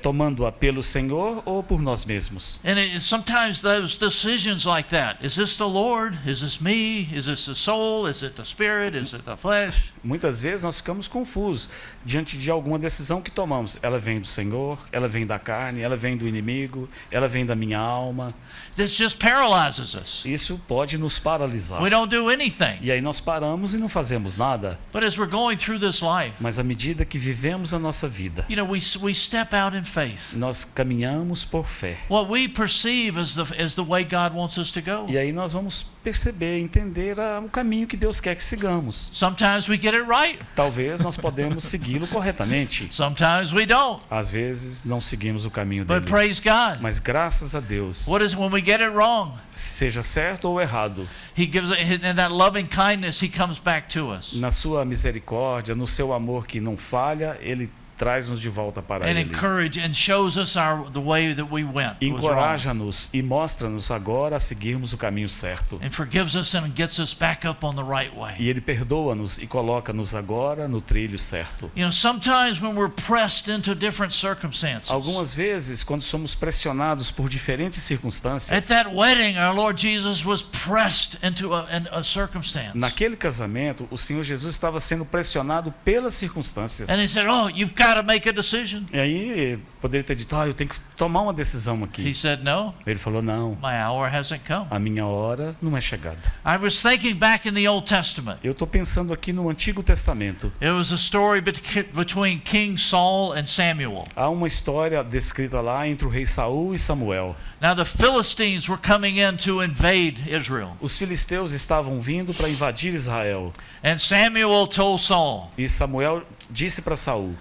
Speaker 2: tomando-a pelo Senhor ou por nós mesmos.
Speaker 1: And sometimes those decisions like that, is this the Lord? Is this me? Is this the soul? Is it the spirit? Is it the flesh?
Speaker 2: Muitas vezes nós ficamos confusos diante de alguma decisão que tomamos. Ela vem do Senhor, ela vem da carne, ela vem do inimigo, ela vem da minha alma.
Speaker 1: This just paralyzes us.
Speaker 2: Isso pode nos paralisar.
Speaker 1: We don't do anything.
Speaker 2: E aí nós paramos e não fazemos nada.
Speaker 1: But as we're going through this life,
Speaker 2: Mas à medida que vivemos a nossa vida,
Speaker 1: you know, we step out in faith.
Speaker 2: nós caminhamos por fé.
Speaker 1: What we perceive as the way God wants us to go.
Speaker 2: E aí nós vamos perceber, entender o caminho que Deus quer que sigamos.
Speaker 1: Sometimes we get it right.
Speaker 2: Talvez nós podemos segui-lo corretamente.
Speaker 1: Sometimes we don't.
Speaker 2: Às vezes não seguimos o caminho
Speaker 1: But
Speaker 2: dele.
Speaker 1: praise God.
Speaker 2: Mas graças a Deus,
Speaker 1: What is when we get it wrong?
Speaker 2: seja certo ou errado,
Speaker 1: He gives in that loving kindness he comes back to us.
Speaker 2: na sua misericórdia, no seu amor que não falha, ele traz-nos de volta para
Speaker 1: And
Speaker 2: ele.
Speaker 1: encourage and shows us the way that we went. was wrong.
Speaker 2: Encoraja-nos e mostra-nos agora a seguirmos o caminho certo.
Speaker 1: And forgives us and gets us back up on the right way.
Speaker 2: E ele perdoa-nos e coloca-nos agora no trilho certo.
Speaker 1: You know, sometimes when we're pressed into different circumstances.
Speaker 2: Algumas vezes, quando somos pressionados por diferentes circunstâncias,
Speaker 1: At that wedding, our Lord Jesus was pressed into a circumstance.
Speaker 2: naquele casamento, o Senhor Jesus estava sendo pressionado pelas circunstâncias.
Speaker 1: And he said, "Oh, you've got to make a decision."
Speaker 2: E aí, poderia ter dito, eu tenho que tomar uma decisão
Speaker 1: He
Speaker 2: aqui.
Speaker 1: said, "No,
Speaker 2: Ele falou, não,
Speaker 1: my hour hasn't come."
Speaker 2: a minha hora não é chegada.
Speaker 1: I was thinking back in the Old Testament.
Speaker 2: Eu estou pensando aqui no Antigo Testamento.
Speaker 1: It was a story between King Saul and Samuel.
Speaker 2: Há uma história descrita lá entre o rei Saul e Samuel.
Speaker 1: Now the Philistines were coming in to invade Israel.
Speaker 2: Os filisteus estavam vindo para invadir Israel.
Speaker 1: And Samuel told Saul
Speaker 2: E Samuel disse para Saul,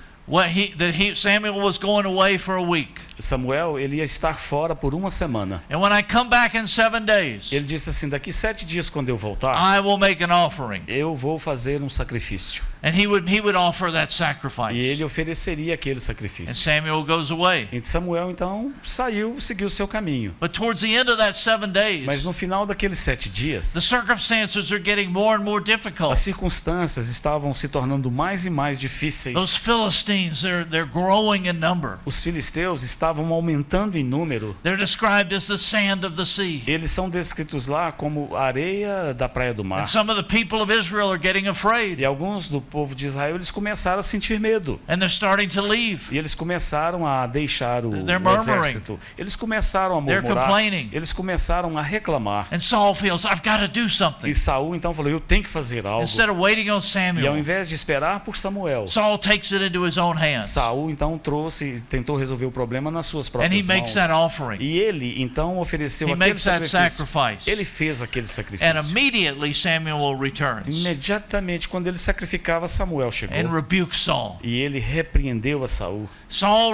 Speaker 1: Samuel was going away for a week.
Speaker 2: Samuel, ele ia estar fora por uma semana.
Speaker 1: And when I come back in 7 days,
Speaker 2: Ele disse assim, daqui 7 dias quando eu voltar,
Speaker 1: I will make an offering.
Speaker 2: eu vou fazer um sacrifício.
Speaker 1: And he would offer that
Speaker 2: E
Speaker 1: sacrifice.
Speaker 2: ele ofereceria aquele
Speaker 1: And
Speaker 2: sacrifício.
Speaker 1: Samuel goes away.
Speaker 2: E Samuel então saiu, seguiu o seu caminho.
Speaker 1: But towards the end of that 7 days,
Speaker 2: Mas no final daqueles 7 dias,
Speaker 1: the circumstances are getting more and more difficult.
Speaker 2: as circunstâncias estavam se tornando mais e mais difíceis.
Speaker 1: Those Philistines, they're growing in number.
Speaker 2: Os filisteus estavam aumentando em número.
Speaker 1: They're described as the sand of the sea.
Speaker 2: Eles são descritos lá como a areia da praia do mar.
Speaker 1: And some of the people of Israel are getting afraid.
Speaker 2: E alguns do povo de Israel, eles começaram a sentir medo.
Speaker 1: And they're starting to leave.
Speaker 2: E eles começaram a deixar o
Speaker 1: They're murmuring.
Speaker 2: exército. Eles começaram a
Speaker 1: They're
Speaker 2: murmurar.
Speaker 1: complaining.
Speaker 2: Eles começaram a reclamar.
Speaker 1: And Saul feels, I've got to do something.
Speaker 2: E Saul então falou, eu tenho que fazer algo.
Speaker 1: Instead of waiting on
Speaker 2: E ao
Speaker 1: Samuel,
Speaker 2: invés de esperar por Samuel,
Speaker 1: Saul takes it into his own hands.
Speaker 2: Saul então tentou resolver o problema nas suas
Speaker 1: And he
Speaker 2: próprias
Speaker 1: makes
Speaker 2: mãos.
Speaker 1: that offering.
Speaker 2: E ele então ofereceu
Speaker 1: He
Speaker 2: aquele
Speaker 1: makes that
Speaker 2: sacrifício.
Speaker 1: sacrifice.
Speaker 2: Ele fez aquele
Speaker 1: And
Speaker 2: sacrifício.
Speaker 1: immediately Samuel returns
Speaker 2: Imediatamente quando ele sacrificava, Samuel chegou.
Speaker 1: and rebukes Saul.
Speaker 2: E ele repreendeu a Saul.
Speaker 1: Saul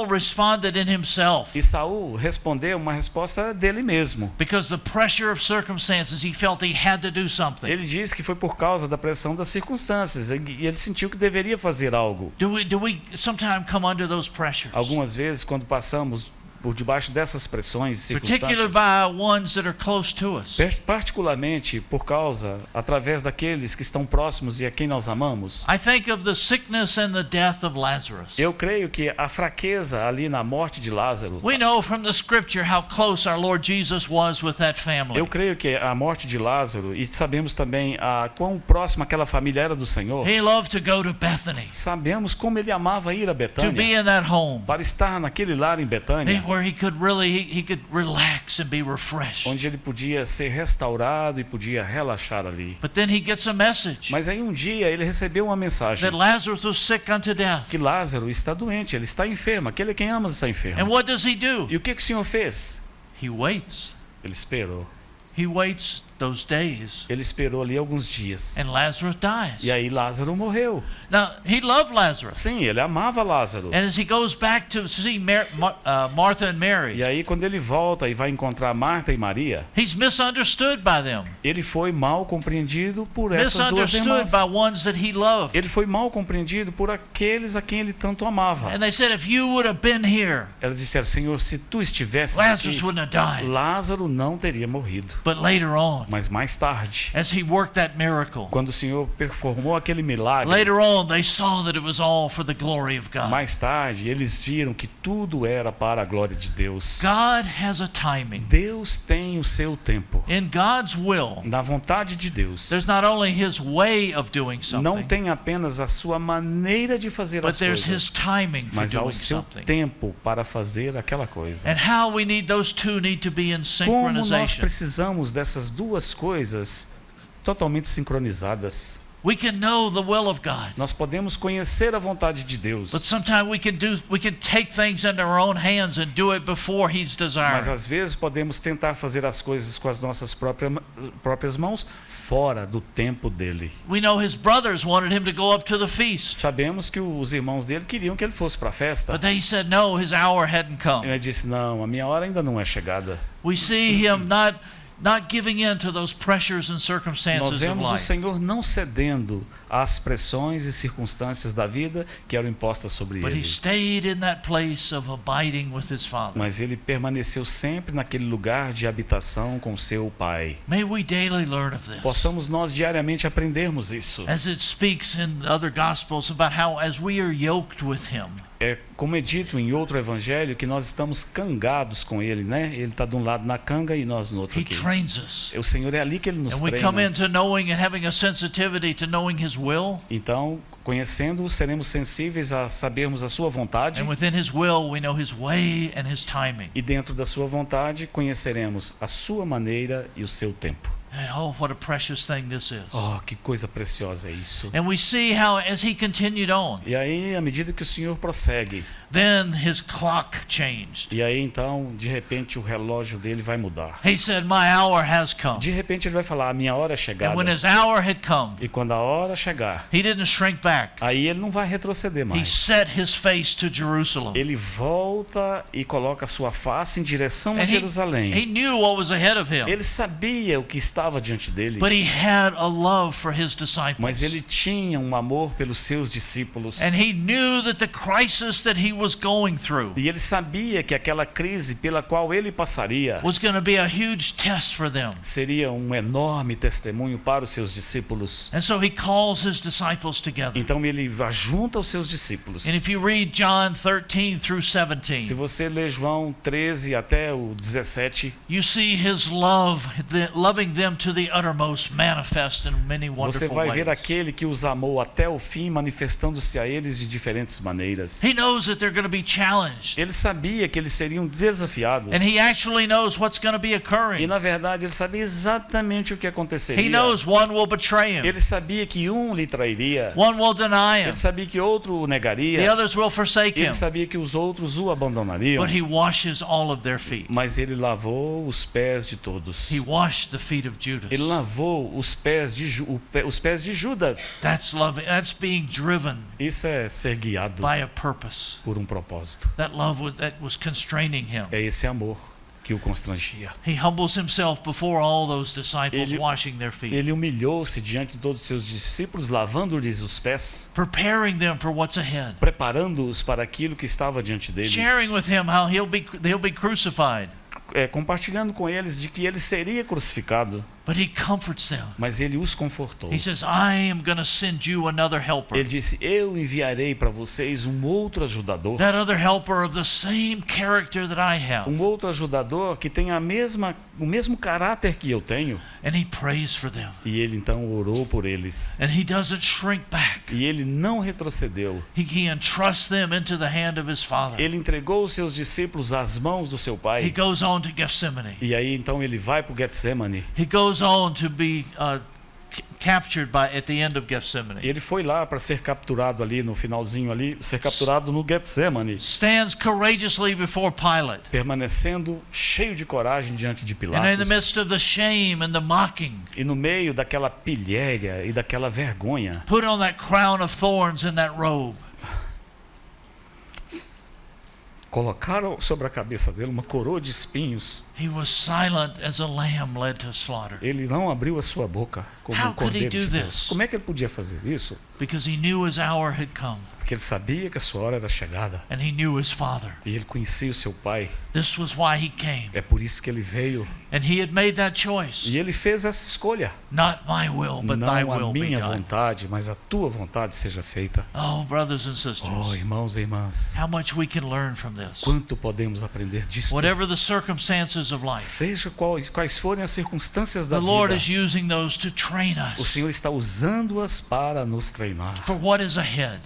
Speaker 1: responded in himself
Speaker 2: E Saul respondeu uma resposta dele mesmo.
Speaker 1: because the pressure of circumstances, he felt he had to do something.
Speaker 2: Ele disse que foi por causa da pressão das circunstâncias e ele sentiu que deveria fazer algo.
Speaker 1: Do we sometimes come under those pressures?
Speaker 2: Algumas vezes, quando passamos por debaixo dessas pressões e
Speaker 1: particularly
Speaker 2: circunstâncias,
Speaker 1: by ones that are close to us.
Speaker 2: particularmente por causa, através daqueles que estão próximos e a quem nós amamos.
Speaker 1: I think of the sickness and the death of Lazarus.
Speaker 2: Eu creio que a fraqueza ali na morte de Lázaro,
Speaker 1: We know from the scripture how close our Lord Jesus was with that family.
Speaker 2: eu creio que a morte de Lázaro, e sabemos também a quão próxima aquela família era do Senhor,
Speaker 1: He loved to go to Bethany,
Speaker 2: sabemos como ele amava ir a
Speaker 1: to
Speaker 2: Betânia,
Speaker 1: be in that home,
Speaker 2: para estar naquele lar em Betânia,
Speaker 1: where he could really he could relax and be refreshed.
Speaker 2: onde ele podia ser restaurado e podia relaxar ali.
Speaker 1: But then he gets a message
Speaker 2: Mas aí um dia ele recebeu uma mensagem
Speaker 1: that Lazarus was sick unto death.
Speaker 2: que Lázaro está doente, ele está enfermo, aquele a quem amas está
Speaker 1: And
Speaker 2: enfermo.
Speaker 1: what does he do?
Speaker 2: E o que o Senhor fez?
Speaker 1: He waits.
Speaker 2: Ele esperou.
Speaker 1: He waits those days,
Speaker 2: Ele esperou ali alguns dias.
Speaker 1: and Lazarus dies.
Speaker 2: E aí Lázaro morreu.
Speaker 1: Now, he loved Lazarus.
Speaker 2: Sim, ele amava Lázaro.
Speaker 1: And as he goes back to see Martha and Mary,
Speaker 2: E aí quando ele volta e vai encontrar Marta e Maria,
Speaker 1: he's misunderstood by them,
Speaker 2: ele foi mal compreendido por essas duas
Speaker 1: misunderstood
Speaker 2: irmãs.
Speaker 1: by ones that he loved.
Speaker 2: Ele foi mal compreendido por aqueles a quem ele tanto amava.
Speaker 1: And they said, if you would have been here,
Speaker 2: Elas disseram: Senhor, se tu estivesse
Speaker 1: Lazarus
Speaker 2: aqui,
Speaker 1: wouldn't have died.
Speaker 2: Lázaro não teria morrido.
Speaker 1: But later on,
Speaker 2: Mas mais tarde,
Speaker 1: as he worked that miracle,
Speaker 2: quando o Senhor performou aquele milagre,
Speaker 1: later on they saw that it was all for the glory of God.
Speaker 2: mais tarde eles viram que tudo era para a glória de Deus.
Speaker 1: God has a timing.
Speaker 2: Deus tem o seu tempo.
Speaker 1: In God's will,
Speaker 2: Na vontade de Deus,
Speaker 1: there's not only his way of doing
Speaker 2: não
Speaker 1: something,
Speaker 2: tem apenas a sua maneira de fazer
Speaker 1: but
Speaker 2: as
Speaker 1: there's
Speaker 2: coisas,
Speaker 1: his timing for
Speaker 2: mas há o
Speaker 1: doing
Speaker 2: seu
Speaker 1: something.
Speaker 2: tempo para fazer aquela coisa.
Speaker 1: And how we need those two need to be in
Speaker 2: Como nós
Speaker 1: synchronization.
Speaker 2: precisamos dessas duas coisas totalmente sincronizadas.
Speaker 1: We can know the will of God,
Speaker 2: Nós podemos conhecer a vontade de Deus,
Speaker 1: but sometimes we can take things into our own hands and do it before He's
Speaker 2: mas
Speaker 1: desired.
Speaker 2: às vezes podemos tentar fazer as coisas com as nossas próprias mãos fora do tempo dele.
Speaker 1: We know His brothers wanted Him to go up to the feast,
Speaker 2: Sabemos que os irmãos dele queriam que ele fosse para a festa.
Speaker 1: but they said no, His hour hadn't come.
Speaker 2: Ele disse: não, a minha hora ainda não é chegada.
Speaker 1: We see Him not giving in to those pressures and
Speaker 2: Nós
Speaker 1: circumstances of
Speaker 2: vemos o
Speaker 1: life,
Speaker 2: Senhor não cedendo às pressões e circunstâncias da vida que eram impostas sobre
Speaker 1: but He
Speaker 2: ele.
Speaker 1: stayed in that place of abiding with His Father.
Speaker 2: Mas ele permaneceu sempre naquele lugar de habitação com seu Pai.
Speaker 1: May we daily learn of this,
Speaker 2: Possamos nós diariamente aprendermos isso.
Speaker 1: as it speaks in other Gospels about how as we are yoked with Him,
Speaker 2: É como é dito em outro evangelho que nós estamos cangados com ele, né? Ele está de um lado na canga e nós no outro
Speaker 1: He
Speaker 2: aqui.
Speaker 1: trains us.
Speaker 2: O Senhor é ali que ele nos
Speaker 1: And we come
Speaker 2: treina.
Speaker 1: into knowing and having a sensitivity to knowing His will.
Speaker 2: Então, conhecendo, seremos sensíveis a sabermos a sua vontade.
Speaker 1: And within His will, we know His way and His timing.
Speaker 2: E dentro da sua vontade, conheceremos a sua maneira e o seu tempo.
Speaker 1: And oh, what a precious thing this is.
Speaker 2: Oh, que coisa preciosa é isso.
Speaker 1: And we see how as He continued on,
Speaker 2: E aí, à medida que o Senhor prossegue,
Speaker 1: then His clock changed.
Speaker 2: e aí então, de repente, o relógio dele vai mudar.
Speaker 1: He said, my hour has come.
Speaker 2: De repente ele vai falar: a minha hora é
Speaker 1: And
Speaker 2: chegada.
Speaker 1: when His hour had come,
Speaker 2: E quando a hora chegar,
Speaker 1: He didn't shrink back.
Speaker 2: aí ele não vai retroceder
Speaker 1: He
Speaker 2: mais.
Speaker 1: set His face to Jerusalem.
Speaker 2: Ele volta e coloca a sua face em direção a
Speaker 1: And
Speaker 2: Jerusalém.
Speaker 1: he knew what was ahead of him.
Speaker 2: Ele sabia o que estava diante dele,
Speaker 1: But he had a love for his disciples.
Speaker 2: mas ele tinha um amor pelos seus discípulos.
Speaker 1: And he knew that the crisis that he was going through
Speaker 2: E ele sabia que aquela crise pela qual ele passaria
Speaker 1: was going to be a huge test for them.
Speaker 2: seria um enorme testemunho para os seus discípulos.
Speaker 1: And so he calls his disciples together.
Speaker 2: Então ele ajunta os seus discípulos.
Speaker 1: And if you read John 13 through
Speaker 2: Se
Speaker 1: 17,
Speaker 2: você ler João 13 até o 17,
Speaker 1: you see his love, loving them to the uttermost, manifest in many
Speaker 2: você
Speaker 1: wonderful
Speaker 2: vai ver
Speaker 1: ways.
Speaker 2: aquele que os amou até o fim, manifestando-se a eles de diferentes maneiras.
Speaker 1: He knows that they're going to be challenged.
Speaker 2: Ele sabia que eles seriam desafiados.
Speaker 1: And he actually knows what's going to be
Speaker 2: E
Speaker 1: occurring.
Speaker 2: na verdade ele sabia exatamente o que aconteceria.
Speaker 1: He knows one will betray him,
Speaker 2: Ele sabia que um lhe trairia.
Speaker 1: one will deny him,
Speaker 2: Ele sabia que outro o
Speaker 1: the
Speaker 2: negaria.
Speaker 1: others will forsake
Speaker 2: Ele
Speaker 1: him.
Speaker 2: sabia que os outros o abandonariam.
Speaker 1: But he washes all of their feet.
Speaker 2: Mas ele lavou os pés de todos.
Speaker 1: He washed the feet of Judas.
Speaker 2: Ele lavou os pés de Judas.
Speaker 1: That's love. That's being driven
Speaker 2: Isso é ser guiado
Speaker 1: by a purpose.
Speaker 2: por um propósito.
Speaker 1: That love that was constraining him.
Speaker 2: É esse amor que o constrangia.
Speaker 1: He humbles himself before all those disciples,
Speaker 2: Ele-
Speaker 1: washing their feet,
Speaker 2: Ele humilhou-se diante de todos os seus discípulos, lavando-lhes os pés,
Speaker 1: preparing them for what's ahead,
Speaker 2: preparando-os para aquilo que estava diante deles,
Speaker 1: sharing with him how they'll be crucified.
Speaker 2: Compartilhando com eles de que ele seria crucificado,
Speaker 1: But he comforts them.
Speaker 2: mas ele os confortou.
Speaker 1: He says, I am going to send you another helper.
Speaker 2: Ele disse: eu enviarei para vocês um outro ajudador,
Speaker 1: That other helper of the same character that I have.
Speaker 2: um outro ajudador que tem o mesmo caráter que eu tenho.
Speaker 1: And he prays for them.
Speaker 2: E ele então orou por eles.
Speaker 1: And he doesn't shrink back.
Speaker 2: E ele não retrocedeu.
Speaker 1: He entrusts them into the hand of his Father.
Speaker 2: Ele entregou os seus discípulos às mãos do seu
Speaker 1: He
Speaker 2: pai.
Speaker 1: goes on to Gethsemane.
Speaker 2: E aí então ele vai para o Getsemane.
Speaker 1: He goes on to be captured at the end of Gethsemane.
Speaker 2: Ele foi lá para ser capturado ali no finalzinho ali, ser capturado no Getsemane,
Speaker 1: Stands courageously before Pilate.
Speaker 2: permanecendo cheio de coragem diante de
Speaker 1: And in the
Speaker 2: Pilatos.
Speaker 1: midst of the shame and the mocking,
Speaker 2: E no meio daquela pilhéria e daquela vergonha,
Speaker 1: put on that crown of thorns and that robe.
Speaker 2: colocaram sobre a cabeça dele uma coroa de espinhos.
Speaker 1: He was silent as a lamb led to slaughter.
Speaker 2: Ele não abriu a sua boca como
Speaker 1: How
Speaker 2: um
Speaker 1: could he
Speaker 2: cordeiro
Speaker 1: do
Speaker 2: de Deus.
Speaker 1: this?
Speaker 2: Como é que ele podia fazer isso?
Speaker 1: Because he knew his hour had come.
Speaker 2: Porque ele sabia que a sua hora era chegada.
Speaker 1: And he knew his Father.
Speaker 2: E ele conhecia o seu pai.
Speaker 1: This was why he came.
Speaker 2: É por isso que ele veio.
Speaker 1: And he had made that choice.
Speaker 2: E ele fez essa escolha.
Speaker 1: Not my will, but
Speaker 2: Não
Speaker 1: thy
Speaker 2: a
Speaker 1: will be
Speaker 2: minha
Speaker 1: done.
Speaker 2: vontade, mas a tua vontade seja feita.
Speaker 1: Oh, brothers and
Speaker 2: Oh,
Speaker 1: sisters,
Speaker 2: irmãos e irmãs,
Speaker 1: how much we can learn from this.
Speaker 2: quanto podemos aprender disso?
Speaker 1: Whatever the circumstances of life,
Speaker 2: Seja quais forem as circunstâncias da
Speaker 1: the Lord
Speaker 2: vida,
Speaker 1: is using those to train
Speaker 2: o
Speaker 1: us
Speaker 2: Senhor está usando-as para nos treinar,
Speaker 1: for what is ahead.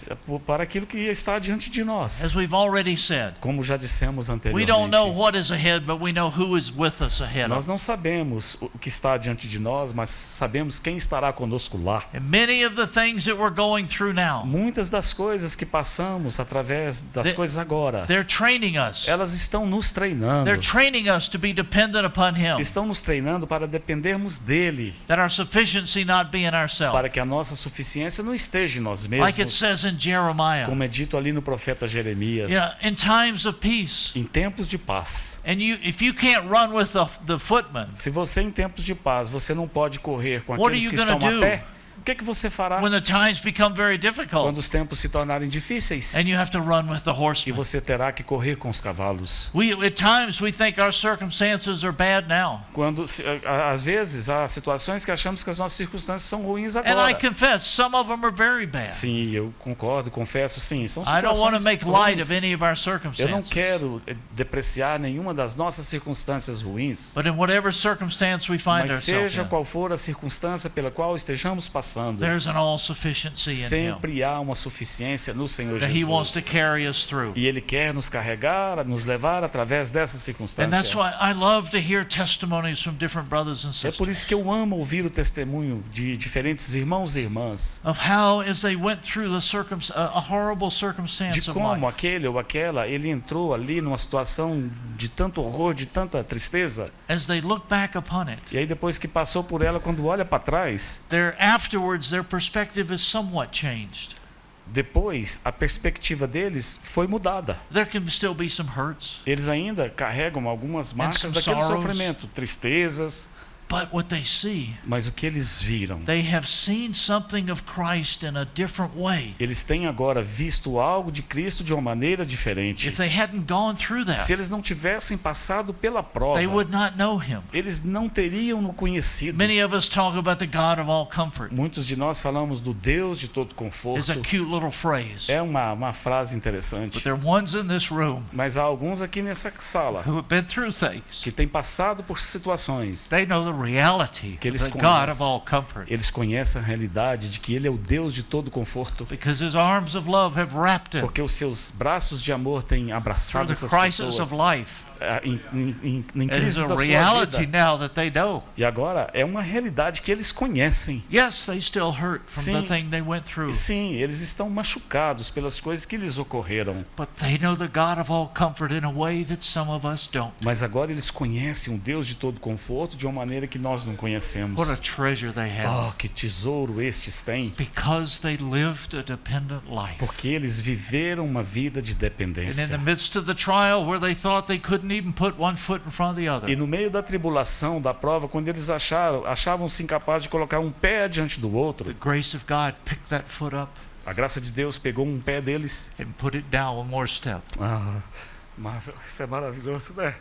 Speaker 2: para aquilo que está diante de nós.
Speaker 1: As we've already said,
Speaker 2: Como já dissemos
Speaker 1: we don't know
Speaker 2: anteriormente,
Speaker 1: what is ahead, but we know who is with us ahead.
Speaker 2: nós não sabemos o que está diante de nós, mas sabemos quem estará conosco lá.
Speaker 1: And many of the things that we're going through now,
Speaker 2: Muitas das coisas que passamos através das coisas agora,
Speaker 1: they're training us.
Speaker 2: elas estão nos treinando.
Speaker 1: They're training us to be dependent upon Him,
Speaker 2: Estão nos treinando para dependermos dele,
Speaker 1: that our sufficiency not be in ourselves.
Speaker 2: para que a nossa suficiência não esteja em nós
Speaker 1: Like it
Speaker 2: mesmos,
Speaker 1: says in Jeremiah,
Speaker 2: como é dito ali no profeta Jeremias.
Speaker 1: in times of peace.
Speaker 2: Em tempos de paz.
Speaker 1: And if you can't run with the footmen,
Speaker 2: Se você em tempos de paz, você não pode correr com
Speaker 1: What are
Speaker 2: aqueles
Speaker 1: you
Speaker 2: que
Speaker 1: gonna
Speaker 2: estão a
Speaker 1: do?
Speaker 2: pé, o que você fará
Speaker 1: when the times become very difficult,
Speaker 2: quando os tempos se tornarem difíceis?
Speaker 1: and you have to run with the
Speaker 2: E
Speaker 1: horsemen.
Speaker 2: você terá que correr com os cavalos.
Speaker 1: At times we think our circumstances are bad now.
Speaker 2: Às vezes há situações que achamos que as nossas circunstâncias são ruins
Speaker 1: And I
Speaker 2: agora.
Speaker 1: confess, some of them are very bad.
Speaker 2: Sim, eu concordo, confesso, sim, são
Speaker 1: I don't want to
Speaker 2: situações
Speaker 1: make light
Speaker 2: ruins.
Speaker 1: of any of our
Speaker 2: Eu não
Speaker 1: circumstances.
Speaker 2: quero depreciar nenhuma das nossas circunstâncias ruins.
Speaker 1: But in whatever circumstance we find
Speaker 2: Mas
Speaker 1: ourselves
Speaker 2: seja
Speaker 1: in,
Speaker 2: qual for a circunstância pela qual estejamos passando,
Speaker 1: there's an all-sufficiency in Him
Speaker 2: sempre há uma suficiência no Senhor
Speaker 1: that He wants
Speaker 2: Jesus.
Speaker 1: to carry us through.
Speaker 2: E Ele quer nos carregar, nos levar através dessas
Speaker 1: And that's
Speaker 2: circunstâncias.
Speaker 1: why I love to hear testimonies from different brothers and
Speaker 2: É por isso
Speaker 1: sisters
Speaker 2: que eu amo ouvir o testemunho de diferentes irmãos e irmãs,
Speaker 1: of how, as they went through a horrible
Speaker 2: de
Speaker 1: circumstance of
Speaker 2: como
Speaker 1: life,
Speaker 2: aquele ou aquela, ele entrou ali numa situação de tanto horror, de tanta tristeza,
Speaker 1: as they look back upon it,
Speaker 2: e aí depois que passou por ela, quando olha para trás,
Speaker 1: afterwards their perspective is somewhat changed.
Speaker 2: depois a perspectiva deles foi mudada.
Speaker 1: There can still be some hurts,
Speaker 2: Eles ainda carregam algumas marcas
Speaker 1: some
Speaker 2: daquele
Speaker 1: sorrows.
Speaker 2: sofrimento, tristezas,
Speaker 1: but what they see,
Speaker 2: mas o que eles viram?
Speaker 1: they have seen something of Christ in a different way.
Speaker 2: Eles têm agora visto algo de Cristo de uma maneira diferente.
Speaker 1: If they hadn't gone through
Speaker 2: Se
Speaker 1: that,
Speaker 2: eles não tivessem passado pela prova,
Speaker 1: they would not know Him.
Speaker 2: eles não teriam no conhecido.
Speaker 1: Many of us talk about the God of all comfort.
Speaker 2: Muitos de nós falamos do Deus de todo conforto.
Speaker 1: It's a cute little phrase.
Speaker 2: É uma frase
Speaker 1: But
Speaker 2: interessante.
Speaker 1: there are ones in this room
Speaker 2: Mas há alguns aqui nessa sala
Speaker 1: who have been through things.
Speaker 2: que têm passado por situações.
Speaker 1: They know the reality
Speaker 2: Que
Speaker 1: of
Speaker 2: eles
Speaker 1: the God
Speaker 2: conhecem.
Speaker 1: of all comfort,
Speaker 2: Eles conhecem a realidade de que Ele é o Deus de todo conforto.
Speaker 1: because His arms of love have wrapped it
Speaker 2: Porque os seus braços de amor têm
Speaker 1: through
Speaker 2: abraçado
Speaker 1: the
Speaker 2: essas
Speaker 1: crisis
Speaker 2: pessoas
Speaker 1: of life.
Speaker 2: em
Speaker 1: It is
Speaker 2: crises
Speaker 1: a
Speaker 2: da sua
Speaker 1: reality
Speaker 2: vida.
Speaker 1: now that they know.
Speaker 2: E agora é uma realidade que eles conhecem.
Speaker 1: Yes, they still hurt from the
Speaker 2: Sim.
Speaker 1: thing they went through,
Speaker 2: E sim, eles estão machucados pelas coisas que lhes ocorreram.
Speaker 1: but they know the God of all comfort in a way that some of us don't.
Speaker 2: Mas agora eles conhecem um Deus de todo conforto de uma maneira que nós não conhecemos.
Speaker 1: What a treasure they have,
Speaker 2: Oh, que tesouro estes têm.
Speaker 1: because they lived a dependent life.
Speaker 2: Porque eles viveram uma vida de
Speaker 1: And in the
Speaker 2: dependência.
Speaker 1: midst of the trial where they thought they couldn't couldn't even put one foot in front of the
Speaker 2: E
Speaker 1: other.
Speaker 2: no meio da tribulação, da prova, quando eles achavam-se incapazes de colocar um pé diante do
Speaker 1: The
Speaker 2: outro,
Speaker 1: grace of God picked that foot up
Speaker 2: a graça de Deus pegou um pé deles.
Speaker 1: and put it down one more step.
Speaker 2: Isso é maravilhoso, né?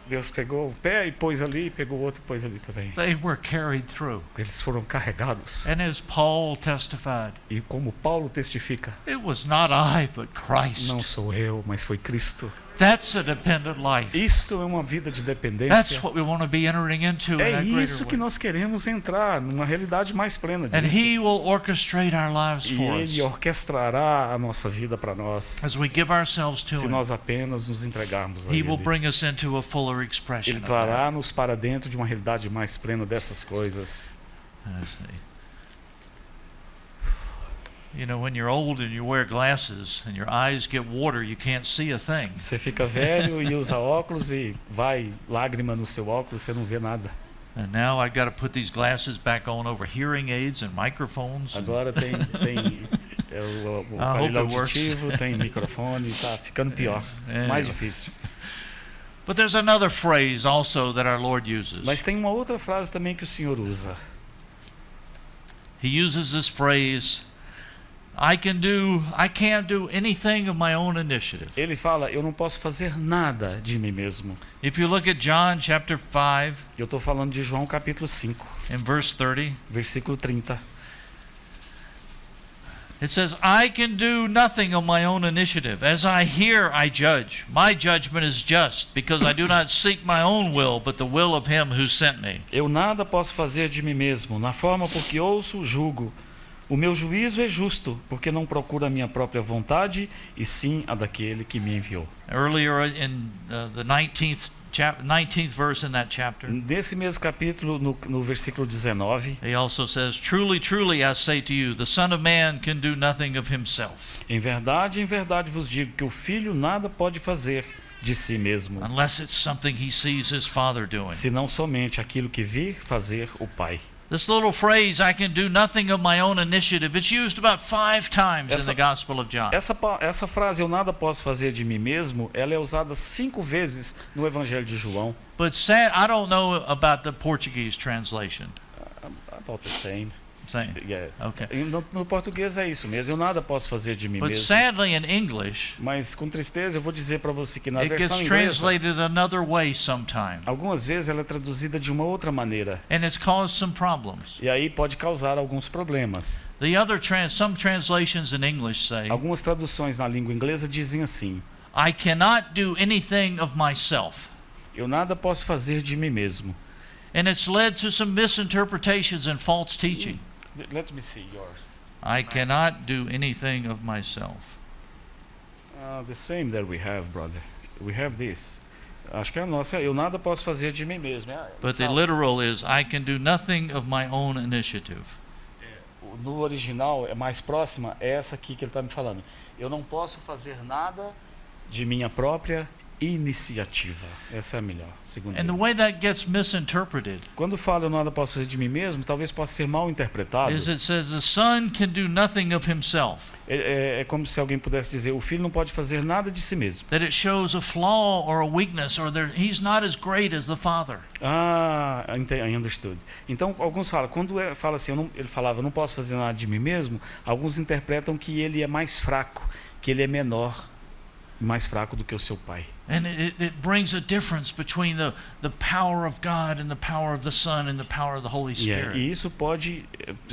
Speaker 2: Deus pegou o pé e pôs ali, e pegou o outro e pôs ali também.
Speaker 1: They were carried through.
Speaker 2: Eles foram carregados.
Speaker 1: And as Paul testified,
Speaker 2: E como Paulo testifica,
Speaker 1: it was not I, but Christ.
Speaker 2: não sou eu, mas foi Cristo.
Speaker 1: That's a dependent life.
Speaker 2: Isto é uma vida de
Speaker 1: That's
Speaker 2: dependência.
Speaker 1: what we want to be entering into in
Speaker 2: É
Speaker 1: that greater
Speaker 2: isso que
Speaker 1: way.
Speaker 2: nós queremos entrar, numa realidade mais plena
Speaker 1: And
Speaker 2: disso.
Speaker 1: He will orchestrate our lives
Speaker 2: E
Speaker 1: for
Speaker 2: Ele
Speaker 1: us
Speaker 2: orquestrará a nossa vida para nós,
Speaker 1: as we give ourselves to
Speaker 2: se
Speaker 1: Him.
Speaker 2: nós apenas nos entregarmos a
Speaker 1: He
Speaker 2: Ele.
Speaker 1: will bring us into a fuller expression
Speaker 2: Ele
Speaker 1: of that.
Speaker 2: trará-nos para dentro de uma realidade mais plena dessas coisas.
Speaker 1: I see. You know, when you're old and you wear glasses and your eyes get water, you can't see a thing.
Speaker 2: Você fica velho e usa óculos e vai lágrima no seu óculos, você não vê nada.
Speaker 1: And now I got to put these glasses back on over hearing aids and microphones. And
Speaker 2: Agora tem o
Speaker 1: I hope
Speaker 2: aparelho
Speaker 1: it works.
Speaker 2: auditivo, tem microfone, tá ficando pior,
Speaker 1: É.
Speaker 2: mais difícil.
Speaker 1: But there's another phrase also that our Lord uses.
Speaker 2: Mas tem uma outra frase também que o Senhor usa.
Speaker 1: He uses this phrase, I can't do anything of my own initiative.
Speaker 2: Ele fala, eu não posso fazer nada de mim mesmo.
Speaker 1: If you look at John chapter 5
Speaker 2: Eu estou falando de João capítulo 5,
Speaker 1: and verse 30,
Speaker 2: versículo 30.
Speaker 1: it says, I can do nothing of my own initiative. As I hear, I judge. My judgment is just, because I do not seek my own will, but the will of him who sent me.
Speaker 2: Eu nada posso fazer de mim mesmo, na forma porque ouço, julgo. O meu juízo é justo, porque não procuro a minha própria vontade, e sim a daquele que me enviou.
Speaker 1: Earlier in the 19th verse in that chapter,
Speaker 2: Nesse mesmo capítulo, no versículo 19,
Speaker 1: he also says, Truly, truly, I say to you, the Son of Man can do nothing of himself,
Speaker 2: em verdade vos digo que o filho nada pode fazer de si mesmo,
Speaker 1: unless it's something he sees his Father doing.
Speaker 2: senão somente aquilo que vir fazer o Pai.
Speaker 1: This little phrase, I can do nothing of my own initiative, it's used about 5 times in the Gospel of John.
Speaker 2: Essa frase, eu nada posso fazer de mim mesmo, ela é usada 5 vezes no Evangelho de João.
Speaker 1: But I don't know about the Portuguese translation.
Speaker 2: About the same.
Speaker 1: Saying,
Speaker 2: Yeah.
Speaker 1: okay.
Speaker 2: No português é isso mesmo, eu nada posso fazer de mim
Speaker 1: But
Speaker 2: mesmo.
Speaker 1: sadly in English,
Speaker 2: Mas com tristeza eu vou dizer para você que na
Speaker 1: it
Speaker 2: versão
Speaker 1: gets
Speaker 2: inglesa,
Speaker 1: translated another way sometimes,
Speaker 2: algumas vezes ela é traduzida de uma outra maneira.
Speaker 1: and it's caused some problems.
Speaker 2: E aí pode causar alguns problemas.
Speaker 1: Some translations in English say,
Speaker 2: Algumas traduções na língua inglesa dizem assim:
Speaker 1: I cannot do anything of myself.
Speaker 2: eu nada posso fazer de mim mesmo.
Speaker 1: And it's led to some misinterpretations and false teaching.
Speaker 2: Let me see yours.
Speaker 1: I cannot do anything of myself.
Speaker 2: The same that we have, brother. We have this. Acho que é a nossa. Eu nada posso fazer de mim mesmo.
Speaker 1: But the literal is, I can do nothing of my own initiative.
Speaker 2: No original, é mais próxima, é essa aqui que ele está me falando. Eu não posso fazer nada de minha própria iniciativa. Essa é a melhor, segundo
Speaker 1: And the
Speaker 2: ele.
Speaker 1: way that gets misinterpreted
Speaker 2: Quando fala eu nada posso fazer de mim mesmo, talvez possa ser mal interpretado.
Speaker 1: is it says the Son can do nothing of himself.
Speaker 2: É como se alguém pudesse dizer, o filho não pode fazer nada de si mesmo.
Speaker 1: That it shows a flaw or a weakness, or he's not as great as the Father.
Speaker 2: I understood. Então, alguns falam, quando fala assim, ele falava, eu não posso fazer nada de mim mesmo, alguns interpretam que ele é mais fraco, que ele é menor, mais fraco do que o seu pai.
Speaker 1: And it brings a difference between the power of God and the power of the Son and the power of the Holy Spirit.
Speaker 2: E isso pode